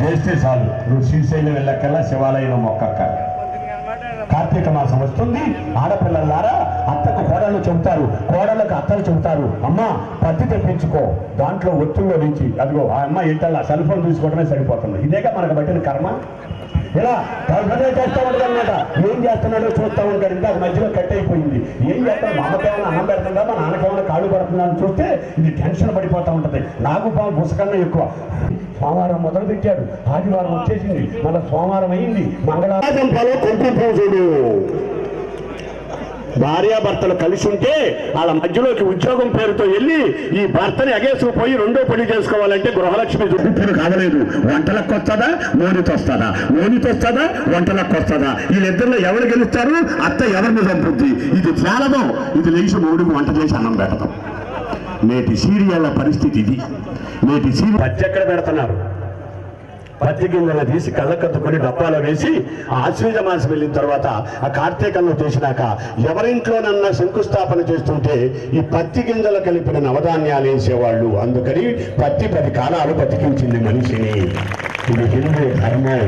చేస్తే చాలు, నువ్వు శ్రీశైలం వెళ్ళక్కల్లా శివాలయంలో మొక్కక్క. కార్తీక మాసం వస్తుంది, ఆడపిల్లలారా అత్తకు కోడళ్ళు చెబుతారు, కోడళ్ళకు అత్తలు చెబుతారు, అమ్మ పత్తి తెప్పించుకో, దాంట్లో ఒత్తుల్లో నుంచి అదిగో ఆ అమ్మ ఇంటల్లా సెల్ ఫోన్ తీసుకోవడమే సరిపోతుంది. ఇదేగా మనకు పట్టిన కర్మ. ఇలా పదే చేస్తూ ఉంటాడు అనమాట. ఏం చేస్తున్నాడో చూస్తూ ఉంటాడు. ఇంకా మధ్యలో కట్ అయిపోయింది. ఏం చేస్తాడు, మా అమ్మకేమైనా అన్నం పెడుతుందా, మా నాన్నకేమైనా కాళ్ళు పడుతుందా అని చూస్తే ఇది టెన్షన్ పడిపోతూ ఉంటుంది. నాకు పాము పుస్తకన్నా ఎక్కువ. సోమవారం మొదలు పెట్టాడు, ఆదివారం వచ్చేసింది, మళ్ళీ సోమవారం అయింది, మంగళవారం కుంకుమ పూజలు. భార్యాభర్తలు కలిసి ఉంటే వాళ్ళ మధ్యలోకి ఉద్యోగం పేరుతో వెళ్ళి ఈ భర్తని ఎగేసుకుపోయి రెండో పెళ్లి చేసుకోవాలంటే గృహలక్ష్మి దుడ్డు కావలేదు. వంటలకు వస్తుందా, మోనితో వస్తుందా, మోనితో వస్తుందా, వంటలకు వస్తుందా? వీళ్ళిద్దరిలో ఎవరు గెలుస్తారు, అత్త ఎవరిని చంపుద్ది? ఇది తేలదో. ఇది లేచి మూడుకు వంట చేసి అన్నం పెడతాం. నేటి సీరియళ్ళ పరిస్థితి ఇది. నేటి సీరియల్ పచ్చి ఎక్కడ పెడుతున్నారు? పత్తి గింజలు తీసి కళ్ళకత్తుకొని డబ్బాలో వేసి ఆశ్వీజ మాసం వెళ్ళిన తర్వాత ఆ కార్తీకంలో చేసినాక ఎవరింట్లోనన్నా శంకుస్థాపన చేస్తుంటే ఈ పత్తి గింజలు కలిపిన నవధాన్యాలు వేసేవాళ్ళు. అందుకని పత్తి 10 కాలాలు బతికించింది మనిషిని. ఇది హిందూ ధర్మం.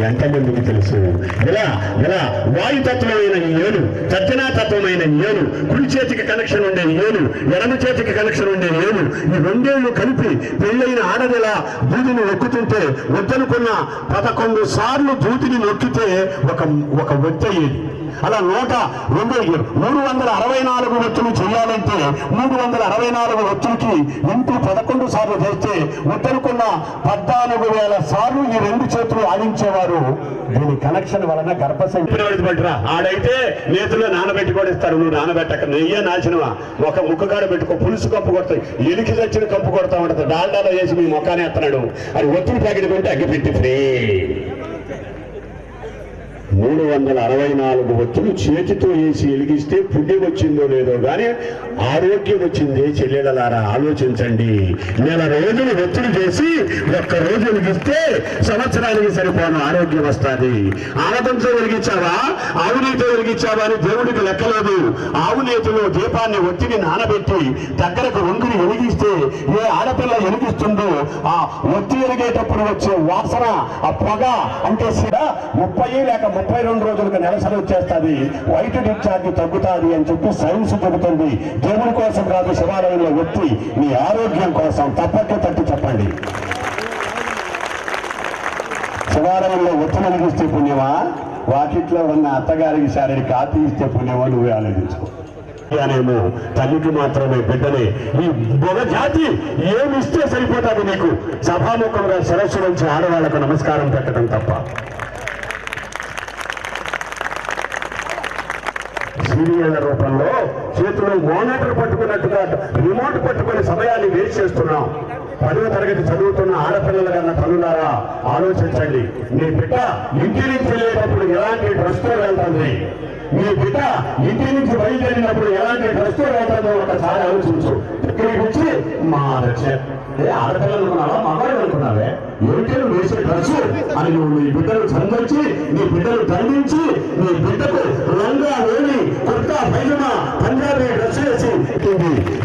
ఎంతమందికి తెలుసు? ఇలా ఇలా వాయుతత్వమైన ఏను, దక్షిణాతత్వమైన ఏను, కుడి చేతికి కనెక్షన్ ఉండే ఏను, ఎడమ చేతికి కనెక్షన్ ఉండే ఏను, ఈ రెండేళ్లు కలిపి పెళ్ళైన ఆడదిలా దూదిని నొక్కుతుంటే వద్దనుకున్న 11 సార్లు దూదిని నొక్కితే ఒక ఒత్తయ్యేది. అలా 364 ఒత్తులు చేయాలంటే 364 ఒత్తులకి ఇంటూ 11 సార్లు చేస్తే వద్దనుకున్న 14,000 సార్లు ఈ 2 చేతులు ఆడించేవారు. దీని కనెక్షన్ వలన గర్భసంఖ్య ఆడైతే నేతుల్లో నానబెట్టి కూడా ఇస్తారు. నువ్వు నానబెట్టక నెయ్యే నాచినవా ఒక ముక్కగాడ పెట్టుకో, పులుసు కప్పు కొడతాయి, ఎలికి చచ్చిన కప్పు కొడతా ఉంటుంది, డాల్డాలో వేసి మీ మొక్కానే ఎత్తనాడు. అది ఒత్తులు ప్యాకెట్ కొంటే అగ్గిపెట్టి ఫ్రీ. 364 ఒత్తులు చేతితో వేసి వెలిగిస్తే పుణ్యం వచ్చిందో లేదో కానీ ఆరోగ్యం వచ్చింది. చెల్లెళ్ళలారా ఆలోచించండి. నెల రోజులు ఒత్తులు చేసి ఒక్క రోజు వెలిగిస్తే సంవత్సరానికి సరిపోను ఆరోగ్యం వస్తుంది. ఆనదంతో వెలిగించావా, ఆవు నీతో వెలిగించావా అని దేవుడికి లెక్కలేదు. ఆవు నేతిలో దీపాన్ని ఒత్తిని నానబెట్టి దగ్గరకు వంగిని వెలిగిస్తే ఏ ఆడపిల్ల వెలిగిస్తుందో ఆ ఒత్తి వెలిగేటప్పుడు వచ్చే వాసన, ఆ పొగ అంటే 30 లేక 32 రోజులకు నెలసరి వచ్చేస్తుంది. వైట్ డిశ్చార్జ్ తగ్గుతుంది అని చెప్పి సైన్స్ చెబుతుంది. దేవుడి కోసం కాదు, శివాలయంలో ఒత్తి మీ ఆరోగ్యం కోసం. తప్పక తట్టి చెప్పండి. శివాలయంలో ఒత్తి వెలిగిస్తే పుణ్యమా, వాకిట్లో ఉన్న అత్తగారికి శారీరక కాపీ ఇస్తే పుణ్యమా? నువ్వే ఆలోచించుకో. అనేమో తల్లికి మాత్రమే బిడ్డనే. ఈ బొగ జాతి ఏమిస్తే సరిపోతుంది నీకు? సభాముఖంగా సరస్సు నుంచి ఆడవాళ్లకు నమస్కారం పెట్టడం తప్ప. సీరియల్ రూపంలో చేతుల్లో మోనిటర్ పట్టుకున్నట్టుగా రిమోట్ పట్టుకుని సమయాన్ని వేస్ట్ చేస్తున్నాం. 10వ తరగతి చదువుతున్న ఆడపిల్లల కన్నా తల్లులారా ఆలోచించండి. మీ బిడ్డ ఇంటి నుంచి వెళ్ళేటప్పుడు ఎలాంటి డ్రెస్తో వెళ్తుంది, మీ బిడ్డ ఇంటి నుంచి బయలుదేరినప్పుడు ఎలాంటి డ్రెస్తో వెళ్తుందో ఒకసారి ఆలోచించు. ఇక్కడికి వచ్చి మా ఆడపిల్లలు అనుకున్నావా, మగాడు అనుకున్నావే, ఏమిటి నువ్వు వేసే డ్రెస్ అని నువ్వు నీ బిడ్డలు చందొచ్చి, నీ బిడ్డలు దండించి, నీ బిడ్డకు లంగా వేడి కుర్తా పైజమా పంజాబీ డ్రెస్ వేసి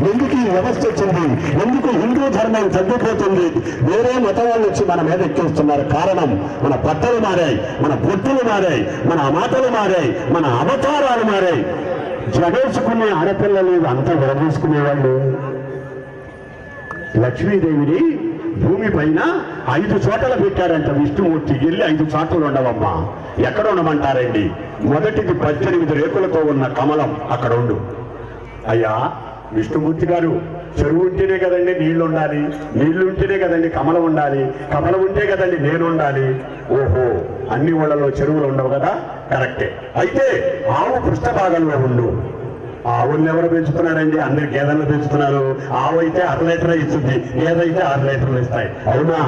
ఎందుకు ఈ వ్యవస్థ వచ్చింది? ఎందుకు హిందూ ధర్మం తగ్గిపోతుంది? వేరే మతం వాళ్ళు వచ్చి మన మీద ఎక్కిస్తున్నారు. కారణం మన బట్టలు మారాయి, మన బొట్టులు మారాయి, మన మాటలు మారాయి, మన అవతారాలు మారాయి. జగేసుకునే ఆడపిల్లలు అంతా విరదీసుకునేవాళ్ళు. లక్ష్మీదేవిని భూమి పైన 5 చోట్ల పెట్టారంట విష్ణుమూర్తి. వెళ్ళి 5 చోట్ల ఉండవమ్మా. ఎక్కడ ఉండమంటారండి? మొదటిది 18 రేకులతో ఉన్న కమలం, అక్కడ ఉండు. అయ్యా విష్ణుమూర్తి గారు, చెరువు ఉంటేనే కదండి నీళ్లు ఉండాలి, నీళ్లు ఉంటేనే కదండి కమలం ఉండాలి, కమలం ఉంటే కదండి నేను ఉండాలి. ఓహో, అన్ని ఊళ్ళలో చెరువులు ఉండవు కదా, కరెక్టే. అయితే ఆవు పృష్ఠభాగంలో ఉండు. ఆవుల్ని ఎవరు పెంచుతున్నారండి? అందరు గేదెలను పెంచుతున్నారు. ఆవు అయితే 1 లీటర్ ఇస్తుంది, గేదె అయితే 6 లీటర్లు ఇస్తాయి. అవునా?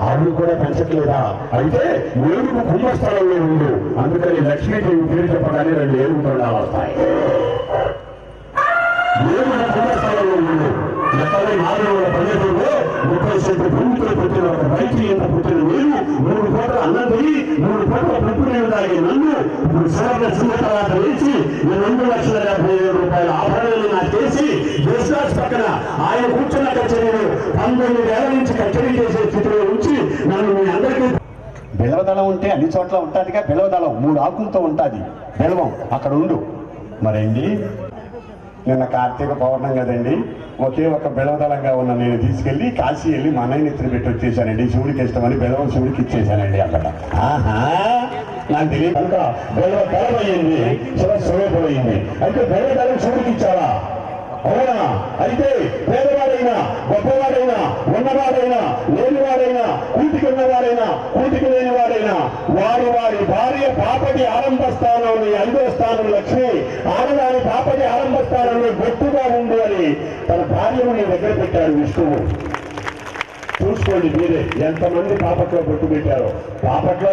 ఆవిడ కూడా పెంచట్లేదా? అయితే ఏడుగు కుంభస్థలంలో ఉండు, అందుకని లక్ష్మీదేవి పేరు చెప్పగానే 2 ఏనుగు తొండాలు వస్తాయి. ఏడుగు కుంభస్థలంలో ఉండు. ఎక్కడ 400 పల్లెటూరులో 30 సెంట్లు భూమితో పుట్టిన ఒక రైతు ఎంత పుట్టిన నేను 3 కోట్ల అన్నం తిని 3 కోట్ల పెంపు నీళ్ళు తాగి నన్ను ఇప్పుడు సువర్ణ చిన్న తర్వాత వేసి 2,50,000 రూపాయల ఆభరణాలు నాకు చేసి దేశరాజ్ పక్కన ఆయన కూర్చున్న కచేరీలో 19 ఏళ్ల నుంచి కచేరీ చేసే స్థితిలో ఉంచి నన్ను మీ అందరికీ బిలవదళం ఉంటే అన్ని చోట్ల ఉంటాదిగా. బిలవదళం 3 ఆకులతో ఉంటుంది. బిలవం అక్కడ ఉండు. మరేంటి నిన్న కార్తీక పౌర్ణం కదండి, ఒకే ఒక బిలవదళంగా ఉన్న నేను తీసుకెళ్లి కాశీ వెళ్ళి మా అన్నయ్య నెత్తిన పెట్టి వచ్చేసానండి. శివుడికి ఇష్టమని బిలవం శివుడికి ఇచ్చేసానండి అక్కడ. నాకు తెలియదు కనుక బిలవ దళమైంది, శివస్వరూపమైంది. అయితే బిలవదళం శివుడికి ఇచ్చావా? అవునా? అయితే పేదవాడైనా గొప్పవాడైనా ఉన్నవాడైనా లేనివాడైనా కూటికి ఉన్నవాడైనా కూటికి లేనివాడైనా వారి వారి భార్య పాపటి ఆరంభ స్థానంలో 5వ స్థానం లక్ష్మి, ఆడదాని పాపటి ఆరంభ స్థానంలో గొప్పగా ఉండు అని తన భార్యను నీ దగ్గర పెట్టాడు విష్ణువు. చూసుకోండి మీరే ఎంతమంది పాపట్లో బొట్టు పెట్టారో. పాపట్లో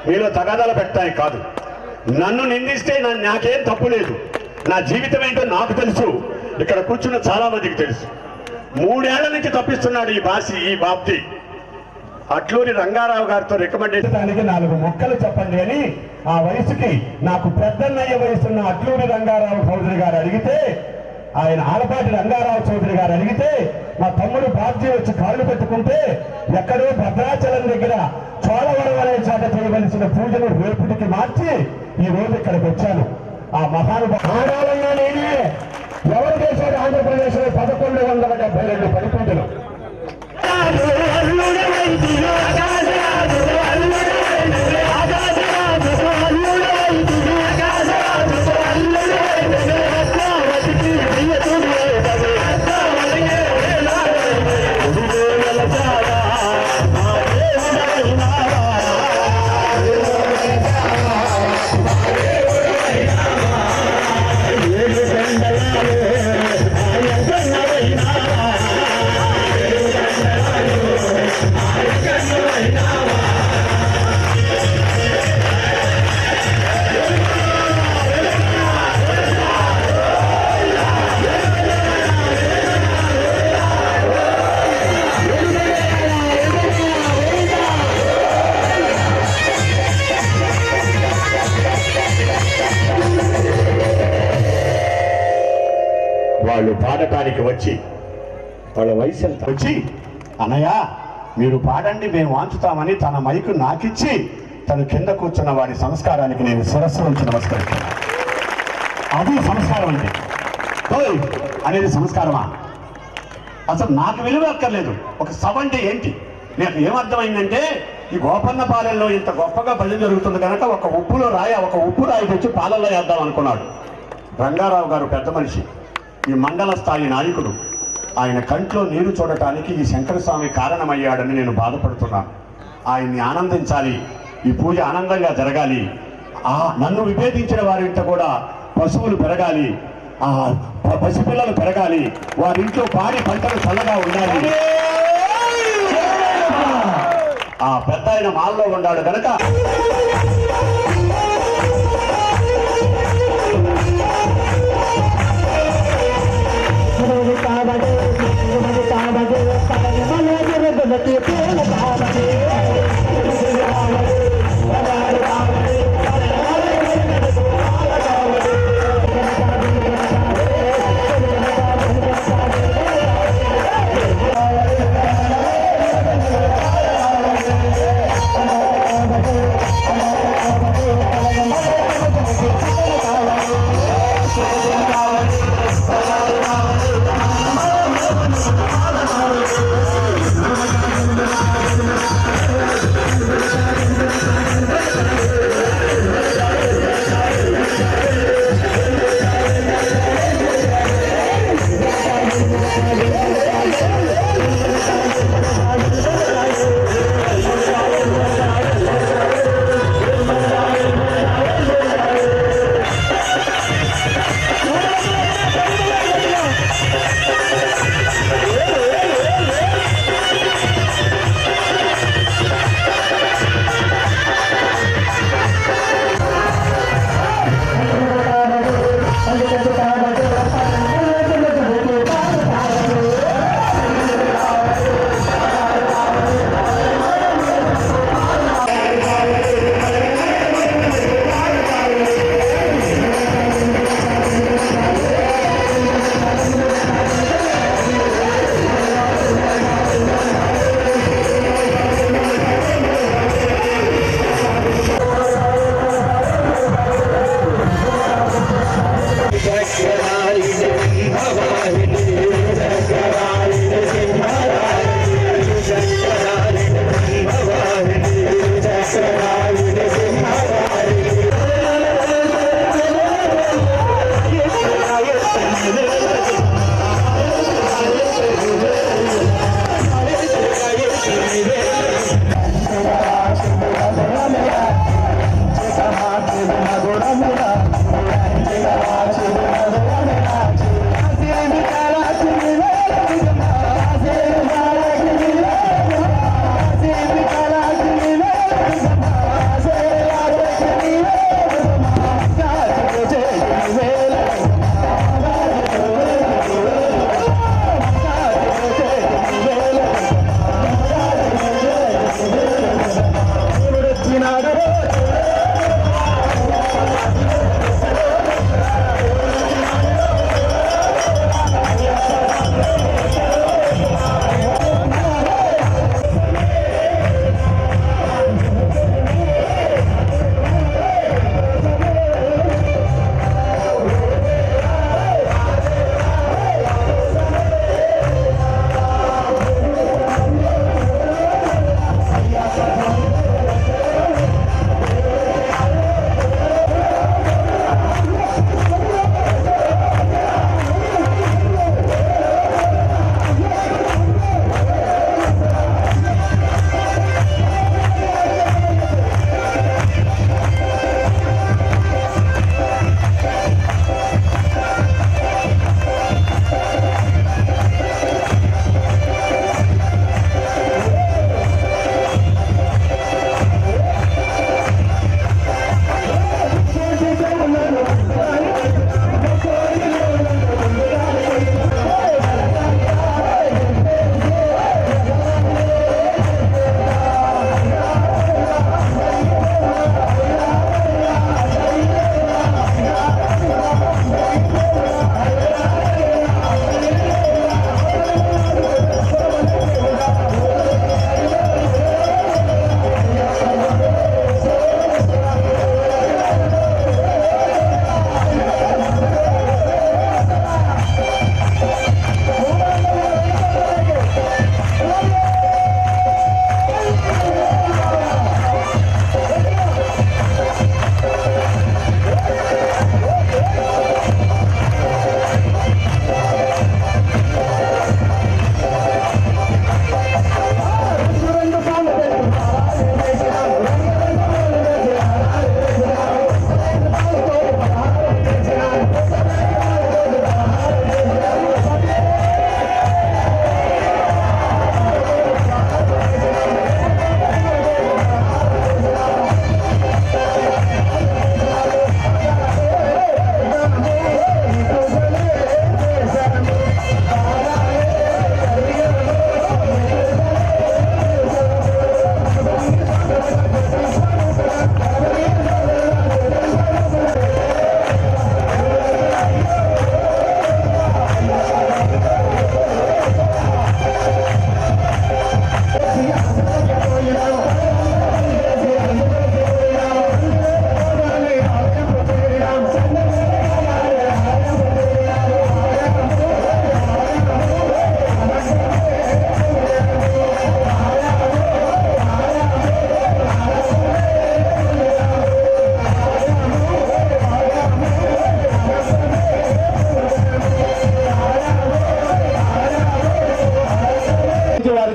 మీలో తగాదాలు పెట్టడానికి కాదు. నన్ను నిందిస్తే నాకేం తప్పు లేదు. నా జీవితం ఏంటో నాకు తెలుసు, ఇక్కడ కూర్చున్న చాలా మందికి తెలుసు. 3 ఏళ్ల నుంచి తప్పిస్తున్నాడు ఈ బాబ్ది. అట్లూరి రంగారావు గారితో రికమెండేషన్ 4 మొక్కలు చెప్పండి అని ఆ వయసుకి నాకు పెద్దన్నయ్య వయసున్న అట్లూరి రంగారావు చౌదరి గారు అడిగితే, ఆయన ఆలపాటి రంగారావు చౌదరి గారు అడిగితే, మా తమ్ముడు బాబ్జీ వచ్చి కాళ్ళు పెట్టుకుంటే ఎక్కడో భద్రాచలం దగ్గర చోళవరం అనే చేత చేయవలసిన పూజను రేపుటికి మార్చి ఈ రోజు ఇక్కడికి వచ్చాను. ఆ మహానుభావంలో నేనే ఎవరు చేశాడు ఆంధ్రప్రదేశ్ లో 1172 పరిపూజలు. వాళ్ళు పాడటానికి వచ్చి వాళ్ళ వయసు ఎంత వచ్చి, అన్నయ్య మీరు పాడండి మేము వాంచుతామని తన మైకు నాకిచ్చి తను కింద కూర్చున్న వాడి సంస్కారానికి నేను శిరస్సు నుంచి నమస్కరిస్తున్నాను. అది సంస్కారం అంటే ఓయ్ అనేది సంస్కారమా? అసలు నాకు విలువ అక్కర్లేదు. ఒక సభ అంటే ఏంటి నాకు ఏమర్థమైందంటే, ఈ గోపన్నపాలెంలో ఇంత గొప్పగా భజన జరుగుతుంది కనుక ఒక ఉప్పు రాయి తెచ్చి పాలల్లో వేద్దాం అనుకున్నాడు. రంగారావు గారు పెద్ద మనిషి, ఈ మండల స్థాయి నాయకుడు. ఆయన కంట్లో నీరు చూడటానికి ఈ శంకరస్వామి కారణమయ్యాడని నేను బాధపడుతున్నాను. ఆయన్ని ఆనందించాలి, ఈ పూజ ఆనందంగా జరగాలి. నన్ను విభేదించిన వారింట కూడా పశువులు పెరగాలి, పసిపిల్లలు పెరగాలి, వారింట్లో పాడి పంటలు చల్లగా ఉండాలి. ఆ పెద్ద ఆయన మాల్లో ఉన్నాడు కనుక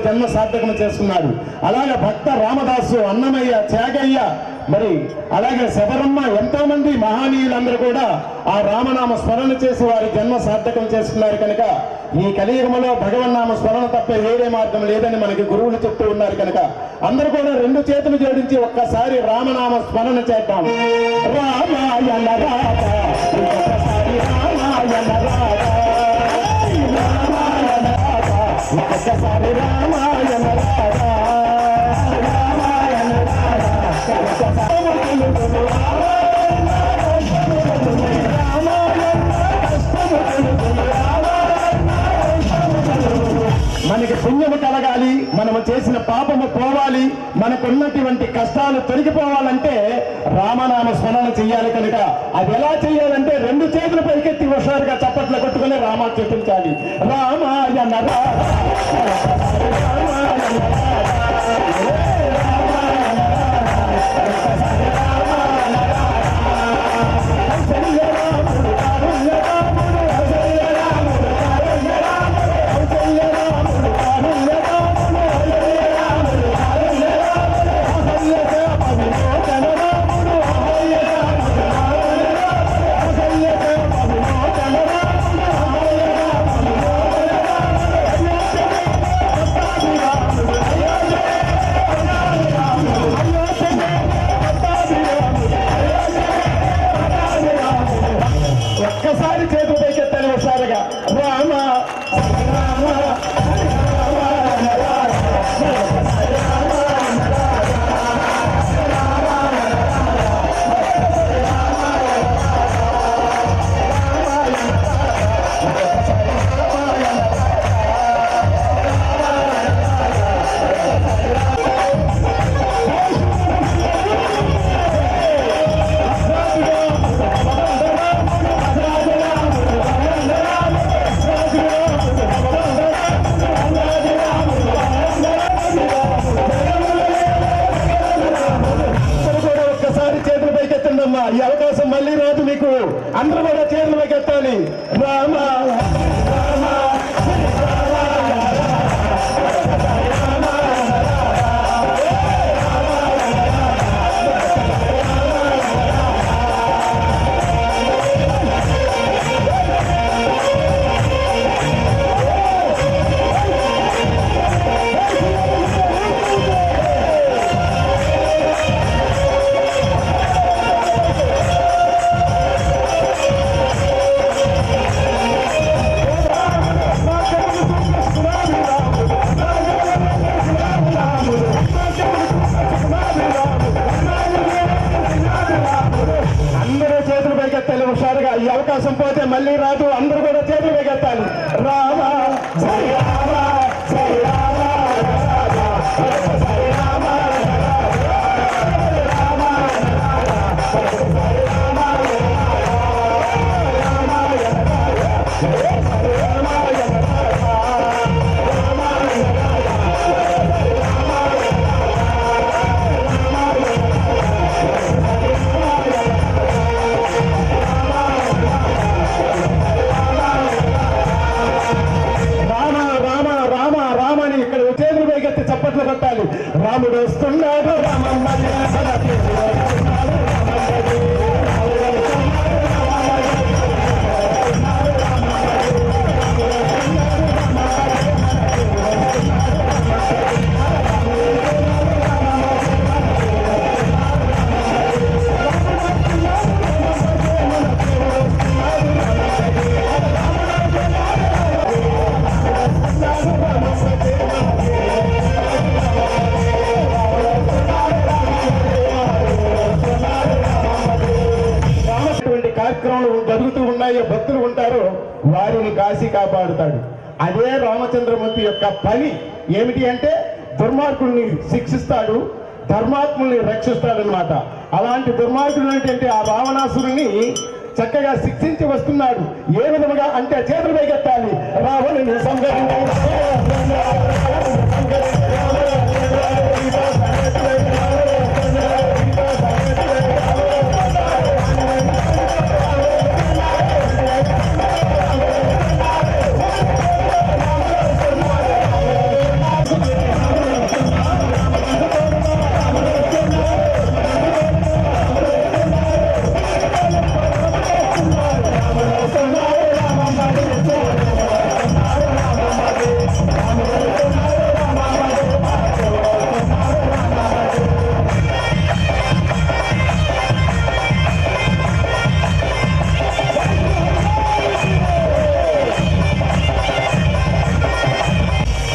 జన్మ సార్థకం చేసుకున్నాడు. అలాగే భక్త రామదాసు, అన్నమయ్య, త్యాగయ్య, మరి అలాగే శబరమ్మ, ఎంతో మంది మహనీయులందరూ కూడా ఆ రామనామ స్మరణ చేసి వారి జన్మ సార్థకం చేసుకున్నారు. కనుక ఈ కలియుగంలో భగవన్నామ స్మరణ తప్ప వేరే మార్గం లేదని మనకి గురువులు చెప్తూ ఉన్నారు. కనుక అందరూ కూడా రెండు చేతులు జోడించి ఒక్కసారి రామనామ స్మరణ చేద్దాం. రామాయణ రాధ, ఒక్కసారి రామాయణ రాధ, రామాయణ రాధ, ఒక్కసారి రామాయణ రాధ, రామాయణ రాధ, మనకి పుణ్యము కలగాలి, మనము చేసిన పాపము పోవాలి, మనకున్నటువంటి కష్టాలు తొలగిపోవాలంటే రామనామ స్మరణ చెయ్యాలి. కనుక అది ఎలా చెయ్యాలంటే రెండు చేతులు పైకెత్తి హుషారుగా చప్పట్లు కొట్టుకుని రామా చెప్పించాలి. రామాయణ రాధ, ఈ అవకాశం మళ్ళీ రాదు మీకు. అందరూ కూడా చేతులు ఎత్తాలి. రామ ఈ అవకాశం పోతే మళ్ళీ రాదు. అందరూ కూడా చేతులు వేగెత్తాలి. రామ జై రామ జై రామ జై రామ చప్పట్లు కొట్టాలి. రాముడు వస్తున్నాడు రామమ్మ కార్యక్రమాలు జరుగుతూ ఉన్నాయో భక్తులు ఉంటారో వారిని కాశీ కాపాడుతాడు. అదే రామచంద్రమూర్తి యొక్క పని ఏమిటి అంటే దుర్మార్గుల్ని శిక్షిస్తాడు, ధర్మాత్ముల్ని రక్షిస్తాడనమాట. అలాంటి దుర్మార్గులు ఆ రావణాసురుని చక్కగా శిక్షించి వస్తున్నాడు. ఏ విధముగా అంటే చేతులు వేగెత్తాలి. రావణుని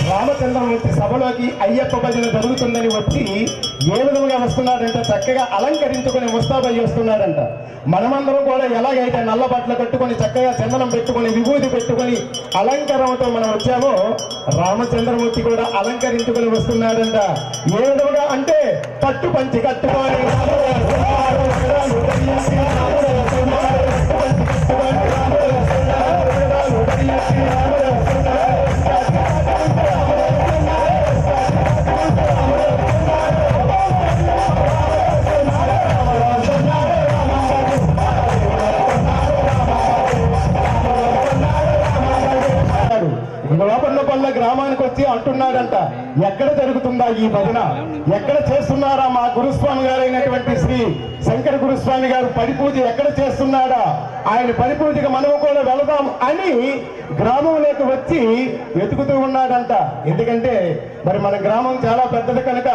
రామచంద్రమూర్తి సభలోకి అయ్యప్ప భజన జరుగుతుందని వచ్చి ఏ విధంగా వస్తున్నాడంటే చక్కగా అలంకరించుకొని ముస్తాబై వస్తున్నాడంట. మనమందరం కూడా ఎలాగైతే నల్ల బట్టలు కట్టుకొని చక్కగా చందనం పెట్టుకొని విభూతి పెట్టుకొని అలంకారంతో మనం వచ్చామో రామచంద్రమూర్తి కూడా అలంకరించుకొని వస్తున్నాడంట. ఏ విధంగా అంటే పట్టు పంచి కట్టుకొని లోపల గ్రామానికి వచ్చి అంటున్నాడంట, ఎక్కడ జరుగుతుందా ఈ భజన, ఎక్కడ చేస్తున్నారా మా గురుస్వామి గారైనటువంటి శ్రీ శంకర గురుస్వామి గారు పరిపూజ ఎక్కడ చేస్తున్నాడా, ఆయన పరిపూజకి మనం కూడా వెళదాం అని గ్రామంలోకి వచ్చి వెతుకుతూ ఉన్నాడంట. ఎందుకంటే మరి మన గ్రామం చాలా పెద్దది కనుక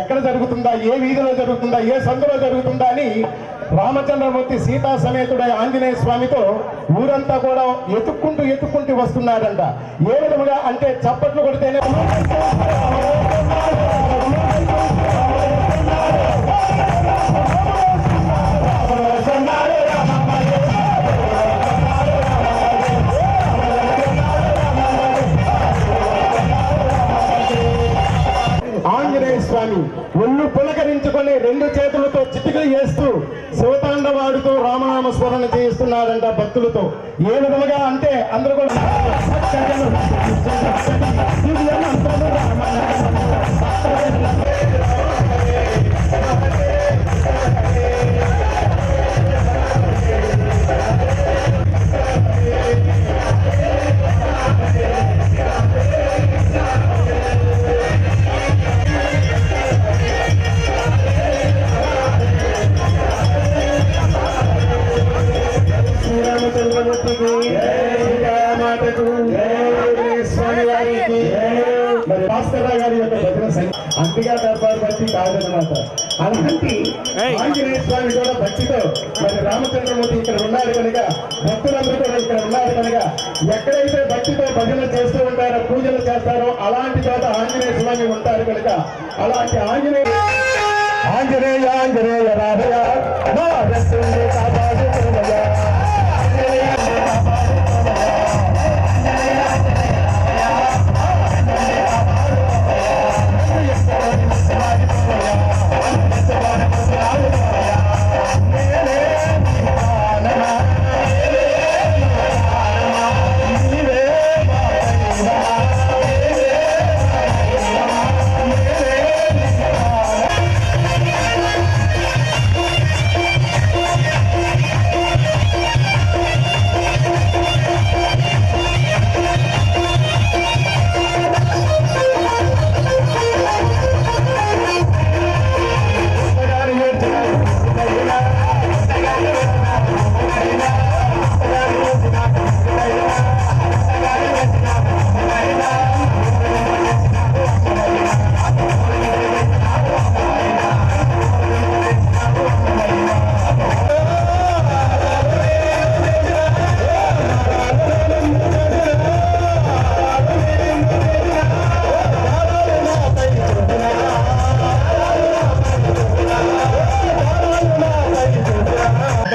ఎక్కడ జరుగుతుందా, ఏ వీధిలో జరుగుతుందా, ఏ సందులో జరుగుతుందా అని రామచంద్రమూర్తి సీతా సమేతుడై ఆంజనేయ స్వామితో ఊరంతా కూడా ఎత్తుక్కుంటూ వస్తున్నాడంట. ఏ విధముగా అంటే చప్పట్లు కొడితేనే ఆంజనేయ స్వామి ఒళ్ళు పులకరించుకొని రెండు చేతులతో చిటికలు చేస్తూ శివతాండవాడుతూ రామనామ స్మరణ చేయిస్తున్నాడంట భక్తులతో. ఏ విధముగా అంటే అందరూ కూడా కాదనమాట. అలాంటి ఆంజనేయ స్వామి కూడా భక్తితో మరి రామచంద్రమూర్తి ఇక్కడ ఉన్నారు కనుక, భక్తులందరూ కూడా ఇక్కడ ఉన్నారు కనుక, ఎక్కడైతే భక్తితో భజన చేస్తూ ఉంటారో, పూజలు చేస్తారో అలాంటి చోట ఆంజనేయ స్వామి ఉంటారు కనుక, అలాంటి ఆంజనేయ రామయ్య మా రసూలు కాపాడు రామయ్య.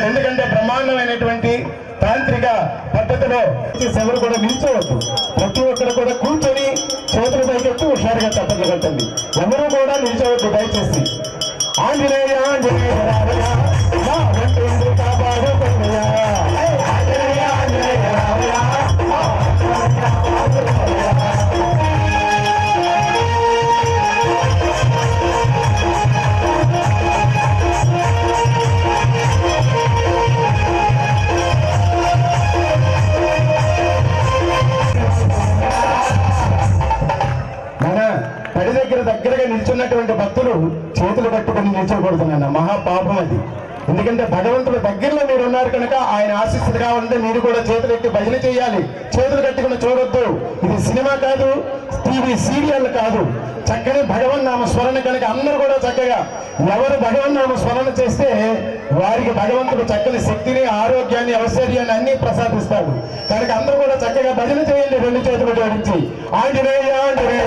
ఎందుకంటే బ్రహ్మాండమైనటువంటి తాంత్రిక పద్ధతిలో ఎవరు కూడా నిల్చోవద్దు. ప్రతి ఒక్కరు కూడా కూర్చొని చేతుల పైకెత్తి హుషారుగా చప్పట్లు కొట్టండి. ఎవరు కూడా నిల్చోవద్దు దయచేసి. ఆంజనేయ ఆంజనేయ రామయ్య మా వెంట కాపాడు రామయ్య. ఆంజనేయ ఆంజనేయ రామయ్య మా వెంట కాపాడు రామయ్య. పడి దగ్గరగా నిల్చున్నటువంటి భక్తులు చేతులు కట్టుకుని నిల్చోకూడదునన్న మహాపాపం అది. ఎందుకంటే భగవంతుడు దగ్గరలో మీరు ఉన్నారు కనుక ఆయన ఆశీస్సులు కావాలంటే మీరు కూడా చేతులు ఎత్తి భజన చేయాలి. చేతులు కట్టుకుని చూడొద్దు. ఇది సినిమా కాదు, టీవీ సీరియల్ కాదు. చక్కని భగవన్నామ స్మరణ కనుక అందరూ కూడా చక్కగా ఎవరు భగవన్నామ స్మరణ చేస్తే వారికి భగవంతుడు చక్కని శక్తిని, ఆరోగ్యాన్ని, ఐశ్వర్యాన్ని అన్ని ప్రసాదిస్తాడు. కనుక అందరూ కూడా చక్కగా భజన చేయండి. రెండు చేతులు జోడించి ఆంజనేయ ఆంజనేయ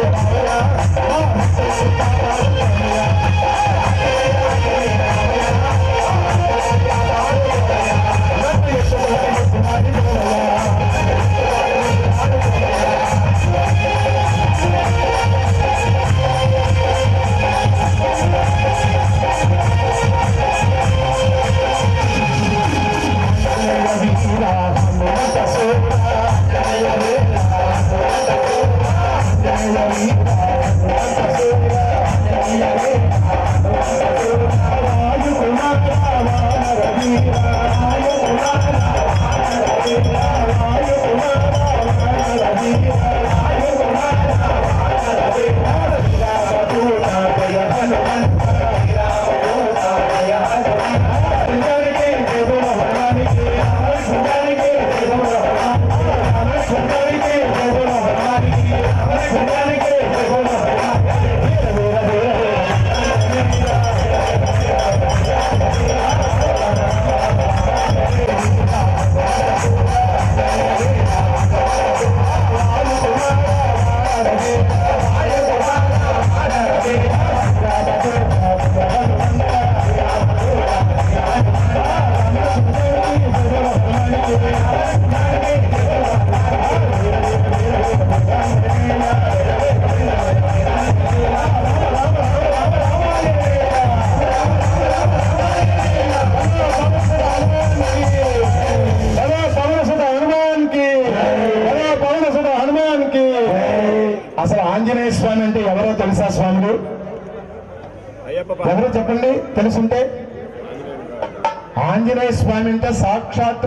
అసలు ఆంజనేయ స్వామి అంటే ఎవరో తెలుసా స్వాములు? ఎవరో చెప్పండి తెలుసుంటే. ఆంజనేయ స్వామి అంటే సాక్షాత్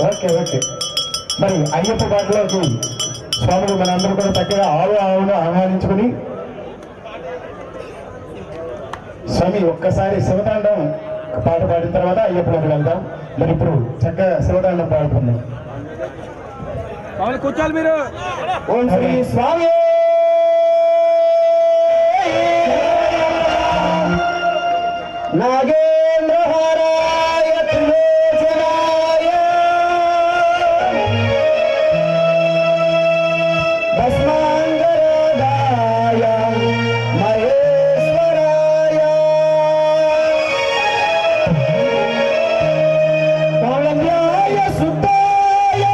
ఓకే ఓకే. మరి అయ్యప్ప పాటలోకి స్వాములు మనందరూ కూడా చక్కగా ఆవును ఆహ్వానించుకుని స్వామి ఒక్కసారి శివతాండం పాట పాడిన తర్వాత అయ్యప్పలోకి వెళ్దాం. మరి ఇప్పుడు చక్కగా శివతాండం పాడుకుందాం. కూర్చోాలి మీరు. ఓం శ్రీ స్వామి. నాగేంద్రహారాయ త్రిలోచనాయ భస్మాంగరాగాయ మహేశ్వరాయ పౌళమ్యాయ శుద్ధాయ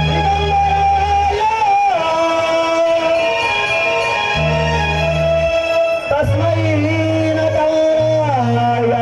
దిగంబరాయ తస్మై నతాయ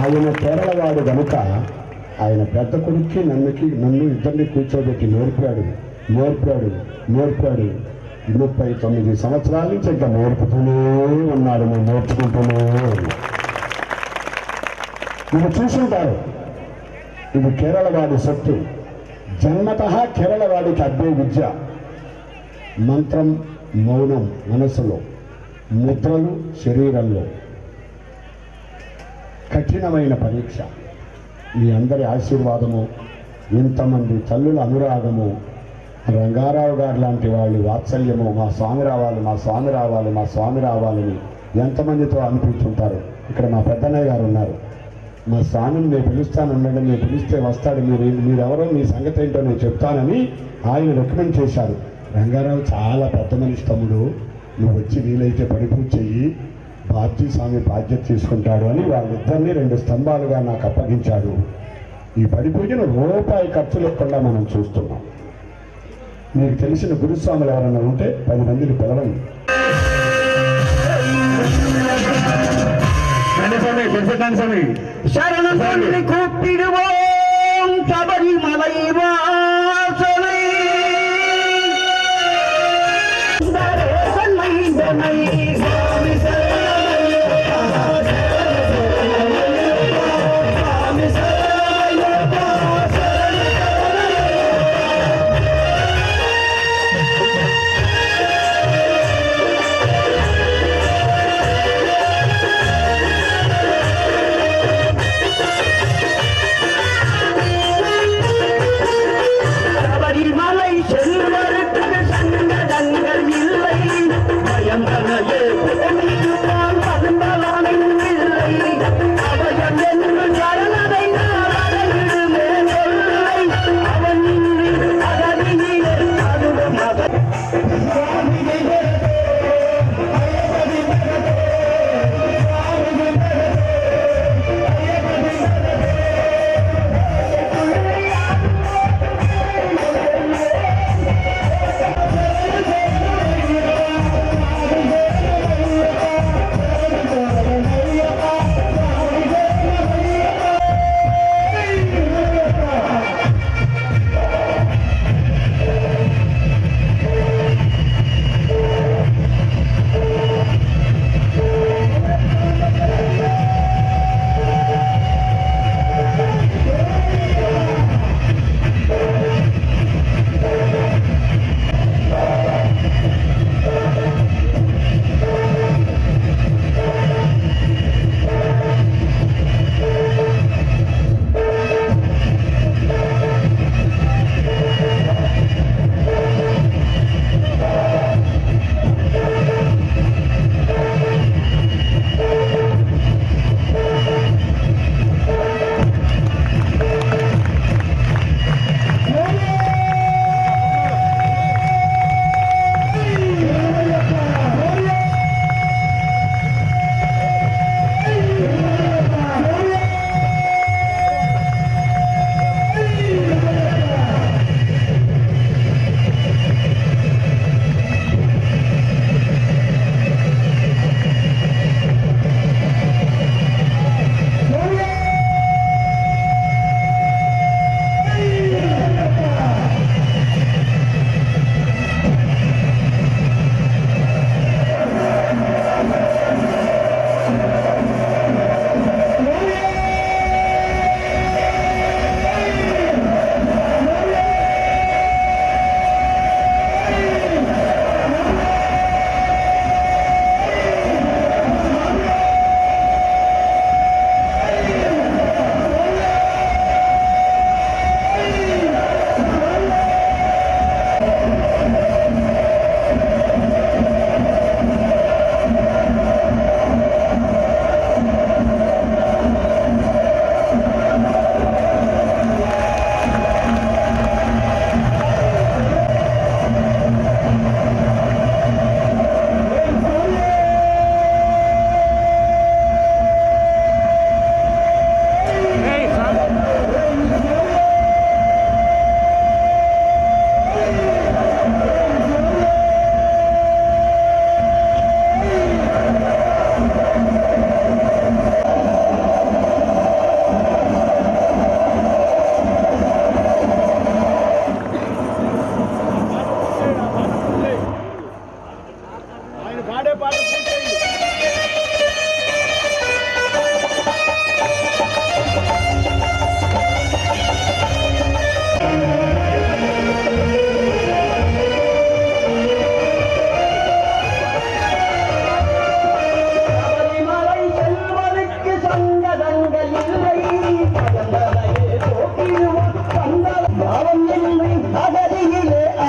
ఆయన కేరళవాడు గనుక ఆయన పెద్ద కొడుక్కి నన్ను ఇద్దరిని కూర్చోబెట్టి నేర్పాడు 39 సంవత్సరాల నుంచి ఇంకా నేర్పుతూనే ఉన్నాడు. మేము నేర్చుకుంటూనే మీరు చూసుంటారు. ఇది కేరళవాడి సొత్తు. జన్మత కేరళవాడికి అద్దే విద్య. మంత్రం మౌనం మనసులో, ముద్రలు శరీరంలో. కఠినమైన పరీక్ష. మీ అందరి ఆశీర్వాదము, ఇంతమంది తల్లుల అనురాగము, రంగారావు గారు లాంటి వాళ్ళు వాత్సల్యము, మా స్వామి రావాలి, మా స్వామి రావాలి, మా స్వామి రావాలని ఎంతమందితో అనిపించుంటారు. ఇక్కడ మా పెద్దన్నయ్య గారు ఉన్నారు. మా స్వామిని నేను పిలుస్తానన్నాడు, నేను పిలిస్తే వస్తాడు, మీరెవరో మీ సంగతి ఏంటో నేను చెప్తానని ఆయన రికమెండ్ చేశారు. రంగారావు చాలా పెద్ద మనిషి తమ్ముడు, నువ్వు వచ్చి వీలైతే పడిపూజ చెయ్యి, బాబ్జీ స్వామి బాధ్యత తీసుకుంటాడు అని వాళ్ళిద్దరినీ 2 స్తంభాలుగా నాకు అప్పగించాడు. ఈ పడిపూజను రూపాయి ఖర్చు లేకుండా మనం చూస్తున్నాం. మీకు తెలిసిన గురుస్వాములు ఎవరన్నా ఉంటే 10 మందిని పిలవండి. శరణి కూపిడువోం శబరిమలై వాసனை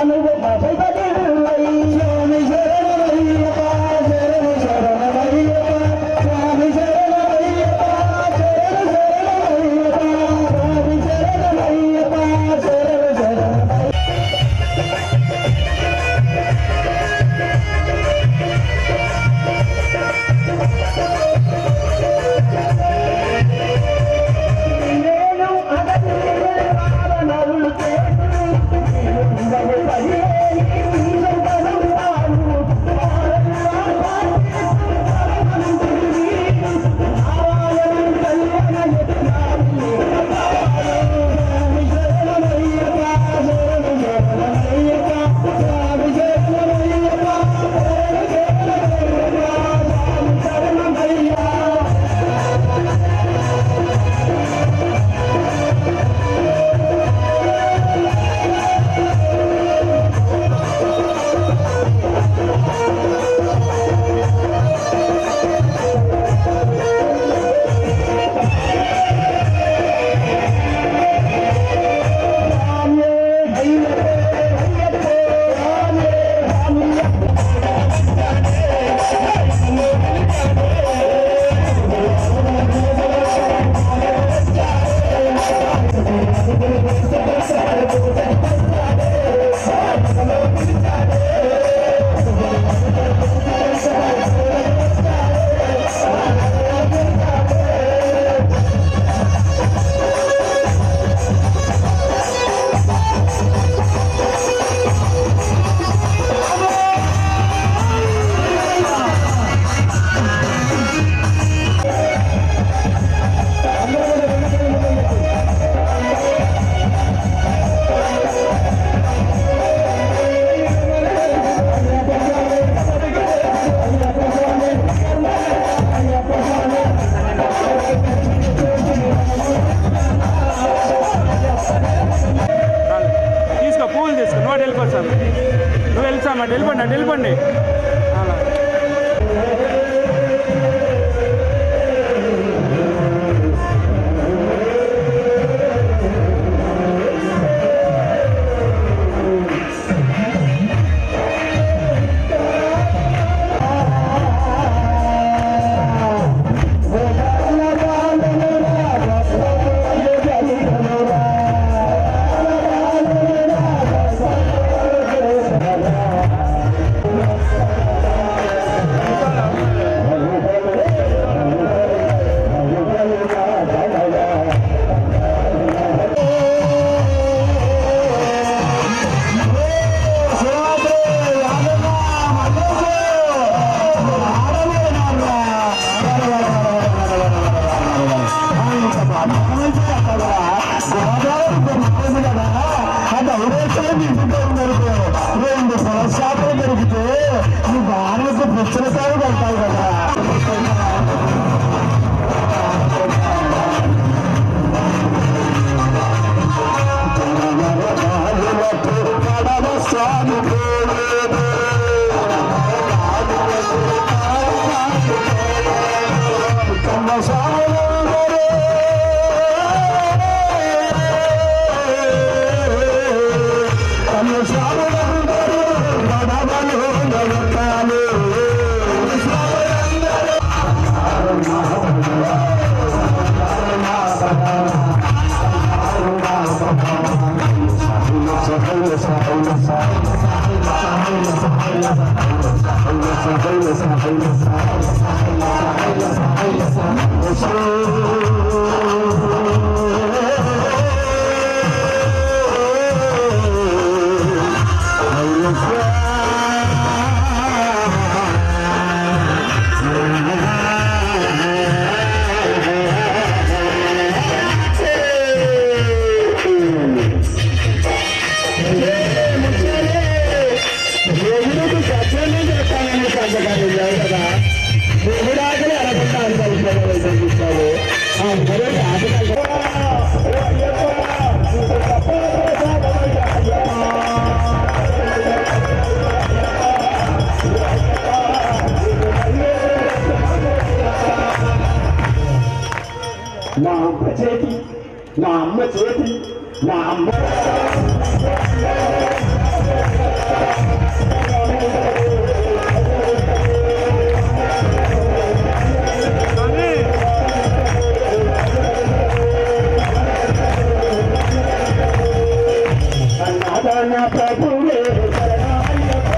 నువ్వు మహిమగల్లై స్వామి శరణమయ్యప్ప శరణు శరణమయ్యప్ప స్వామి శరణమయ్యప్ప శరణు శరణమయ్యప్ప స్వామి శరణమయ్యప్ప శరణు శరణమయ్యప్ప. తీసుకో పువ్వులు తీసుకో నువ్వు వెళ్ళిపోతాను నువ్వు వెళ్తామా వెళ్ళిపోండి అలా రెండు పురస్కారాలు దొరికితే నీ బాణకు పుచ్చలకాయలు పడతావు కదా. నా అమ్మ చేతి, నా అమ్మ చేతి, నా అమ్మ సాధారణ ప్రభువే శరణమయ్యప్ప.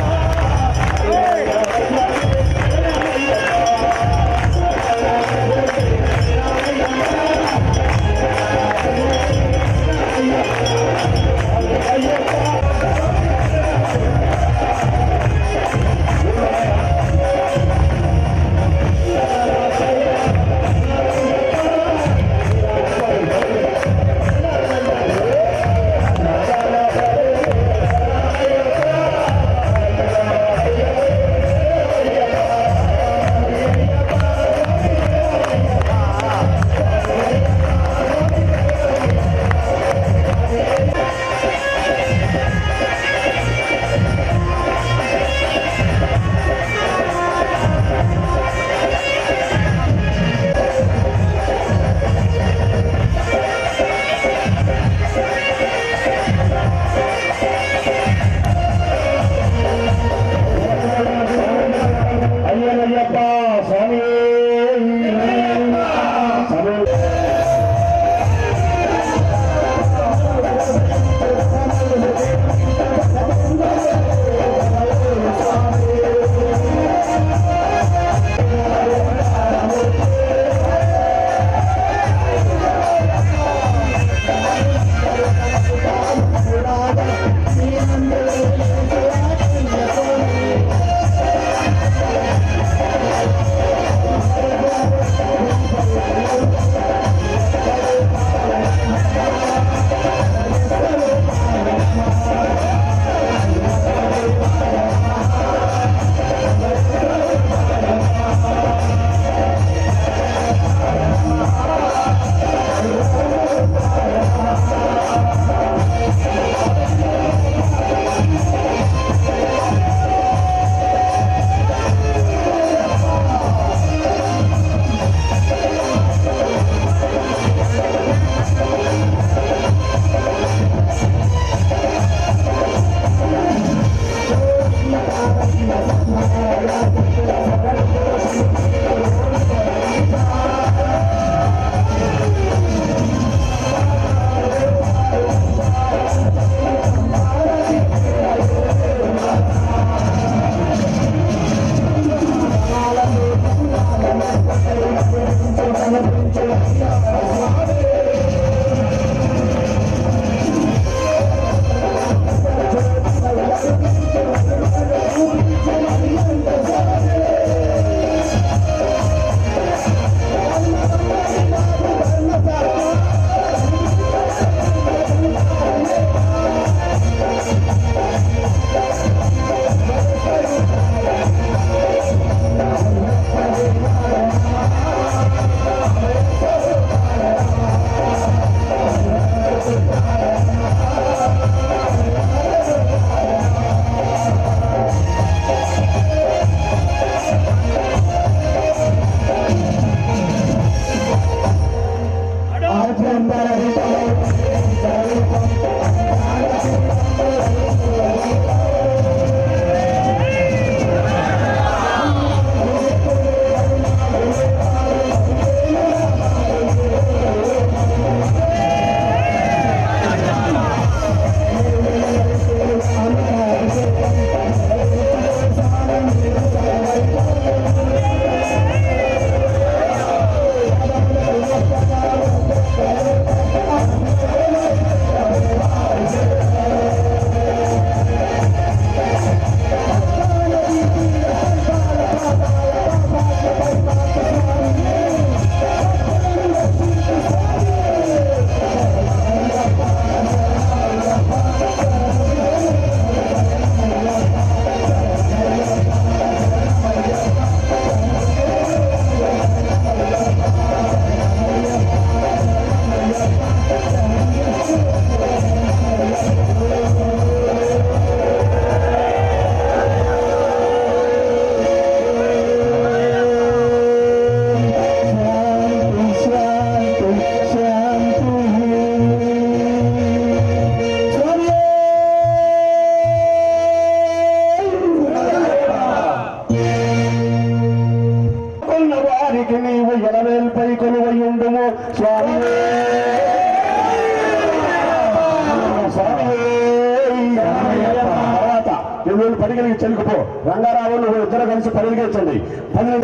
నువ్వు పడిగలిగి చెల్లుకుపో. రంగారావు నువ్వు ఇద్దరు కలిసి పరిగెచ్చండి. 10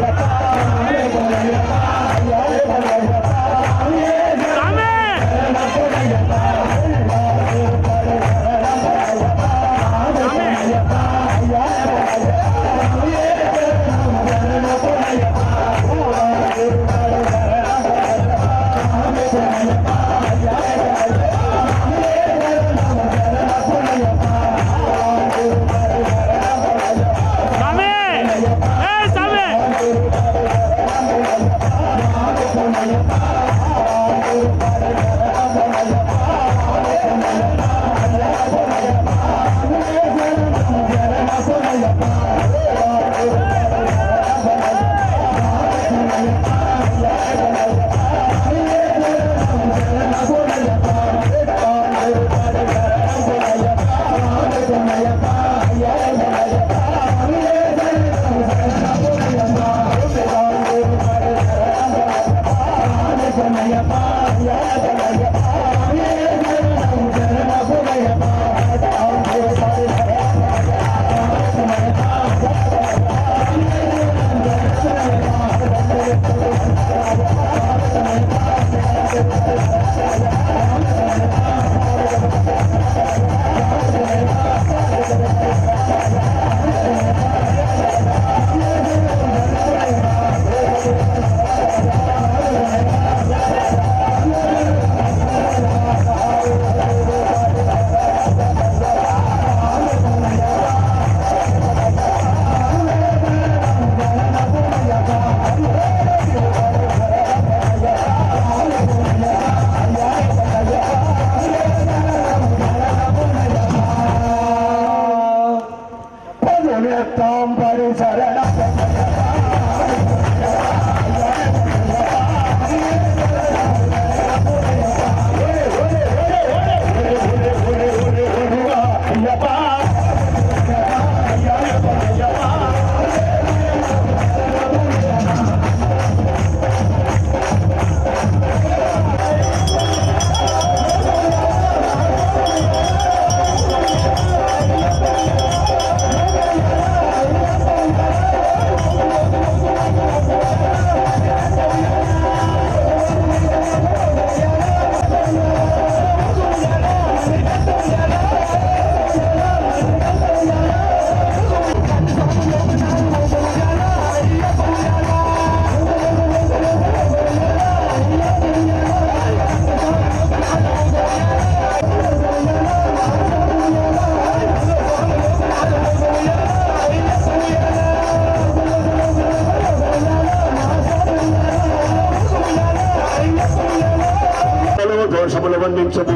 దోషములు వర్ణించము.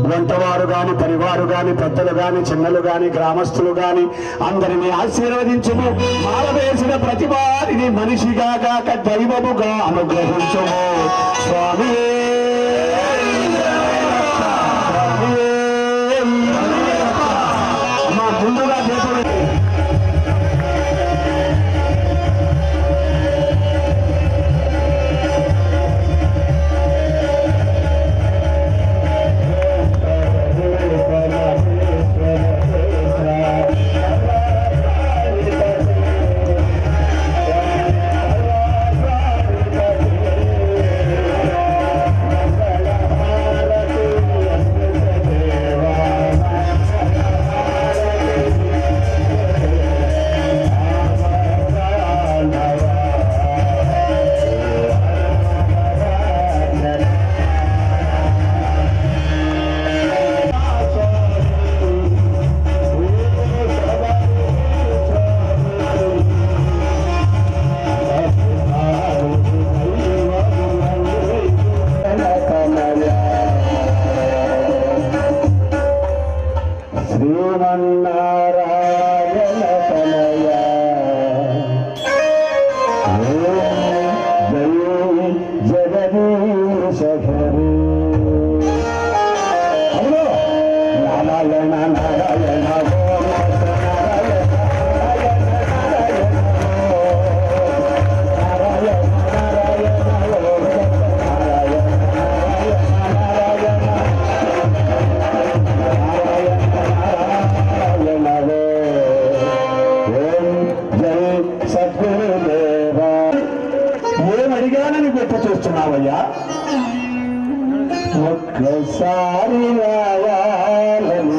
వంటవారు గాని, పరివారు గాని, పెద్దలు గాని, చిన్నలు గాని, గ్రామస్తులు గాని అందరినీ ఆశీర్వదించము. మాలవేసిన ప్రతి వారిని మనిషిగా గాక దైవముగా అనుగ్రహించము స్వామి. మా ముందుగా దేవుడు శ్రీమన్నారాయణ తనయ జగదీశ హరి. అవును, నారాయణ నారాయణ ఒకసారి రావాలనిస్తాము.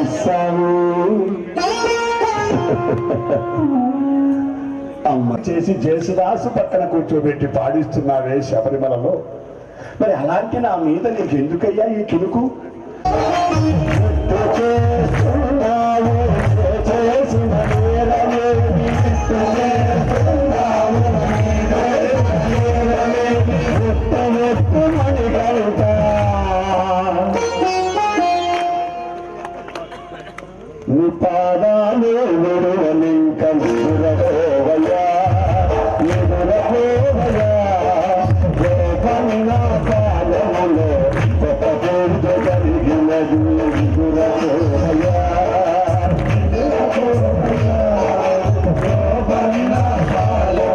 అమ్మ చేసి జేసుదాసు పక్కన కూర్చోబెట్టి పాడిస్తున్నావే శబరిమలలో, మరి అలాంటి నా మీద నీకు ఎందుకయ్యా ఈ కిలుకు? చేసిన నీ పాదాలు విడువలింక ఎదురపోవయ్యా, ఎదురపోవయ్యా. దేవన్నా పాలనలో ఒక పూజ జరిగినది, ఎదురపోవయ్యా. దేవన్నా పాలనలో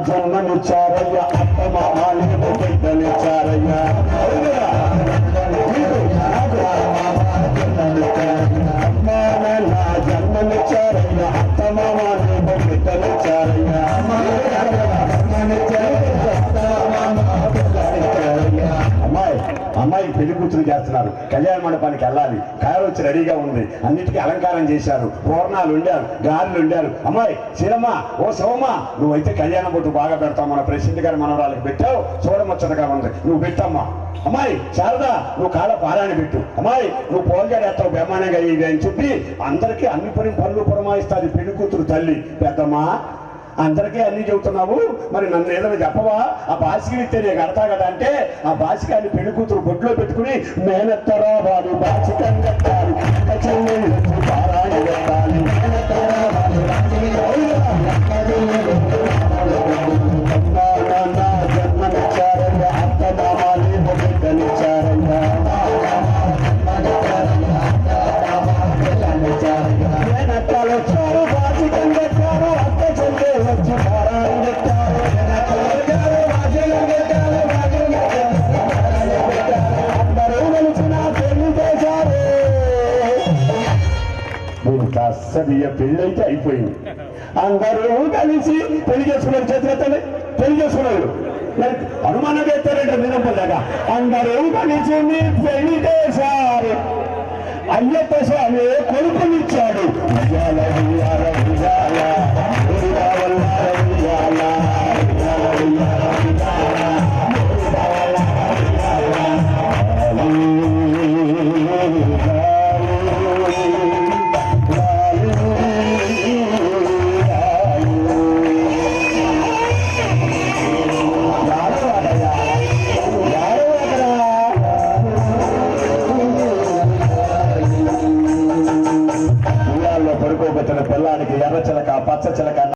జన్మనిచ్చారయ్యా, అత్త మామాలకు బిడ్డనిచ్చారయ్యా. అమ్మా నాన్న జన్మనిచ్చారయ్యా, అత్త మామాలకు బిడ్డనిచ్చారయ్యా. అమ్మాయి అమ్మాయి పెళ్లి కూతురు చేస్తున్నారు, కళ్యాణ మండపానికి వెళ్ళాలి. కారు వచ్చి రెడీగా ఉంది, అన్నిటికీ అలంకారం చేశారు, పూర్ణాలు ఉండారు, గారెలు ఉండారు. అమ్మాయి శివమ్మ, ఓ శివమ్మ, నువ్వైతే కళ్యాణ బొట్టు బాగా పెడతావు, మన ప్రెసిడెంట్ గారి మనవరాలకు పెట్టావు, చూడముచ్చటగా ఉంది, నువ్వు పెట్టమ్మా. అమ్మాయి శారదా, నువ్వు కాళ్ళ పారాయణ పెట్టు. అమ్మాయి నువ్వు పోల్గాడేస్తావు బ్రహ్మాండంగా ఇది అని చెప్పి అందరికీ అన్ని పనులు పురమాయిస్తుంది పెళ్లి కూతురు తల్లి. పెద్దమ్మా, అందరికీ అన్ని చెబుతున్నావు, మరి నన్ను ఏదైనా చెప్పవా? ఆ బాసికలు ఇస్తే నేను కడతా కదా అంటే, ఆ బాసికాన్ని పెళ్లి కూతురు బొట్టులో పెట్టుకుని మేనత్తరా వాడు బాసికం కట్టాలి, పారాయణ పెట్టాలి. జన్మనిచ్చారయ్యా, అత్త మామాలి బిడ్డనిచ్చారయ్యా. మేనత్తలు వచ్చారు, బాసికం కట్టారు, అత్త చెల్లె వచ్చి పారాయణ పెట్టారు. అందరూ కలిసిన పెళ్లి చేశారు. అస్సలు పెళ్లి అయితే అయిపోయింది. అందరూ కలిసి పెళ్లి చేసుకున్నారు, చేతులెత్తాలి, పెళ్లి చేసుకున్నారు. అనుమానం ఎత్తారంటే నిరంపదాకా అందరూ కలిసి పెళ్లి చేశారు. అయ్యప్ప స్వామి కొడుకునిచ్చాడు. ఉయ్యాల ఉయ్యాల ఉయ్యాల ఉయ్యాల ఉయ్యాల పడుకోబెట్టిన పిల్లానికి ఎర్ర చిలక, పచ్చ చిలక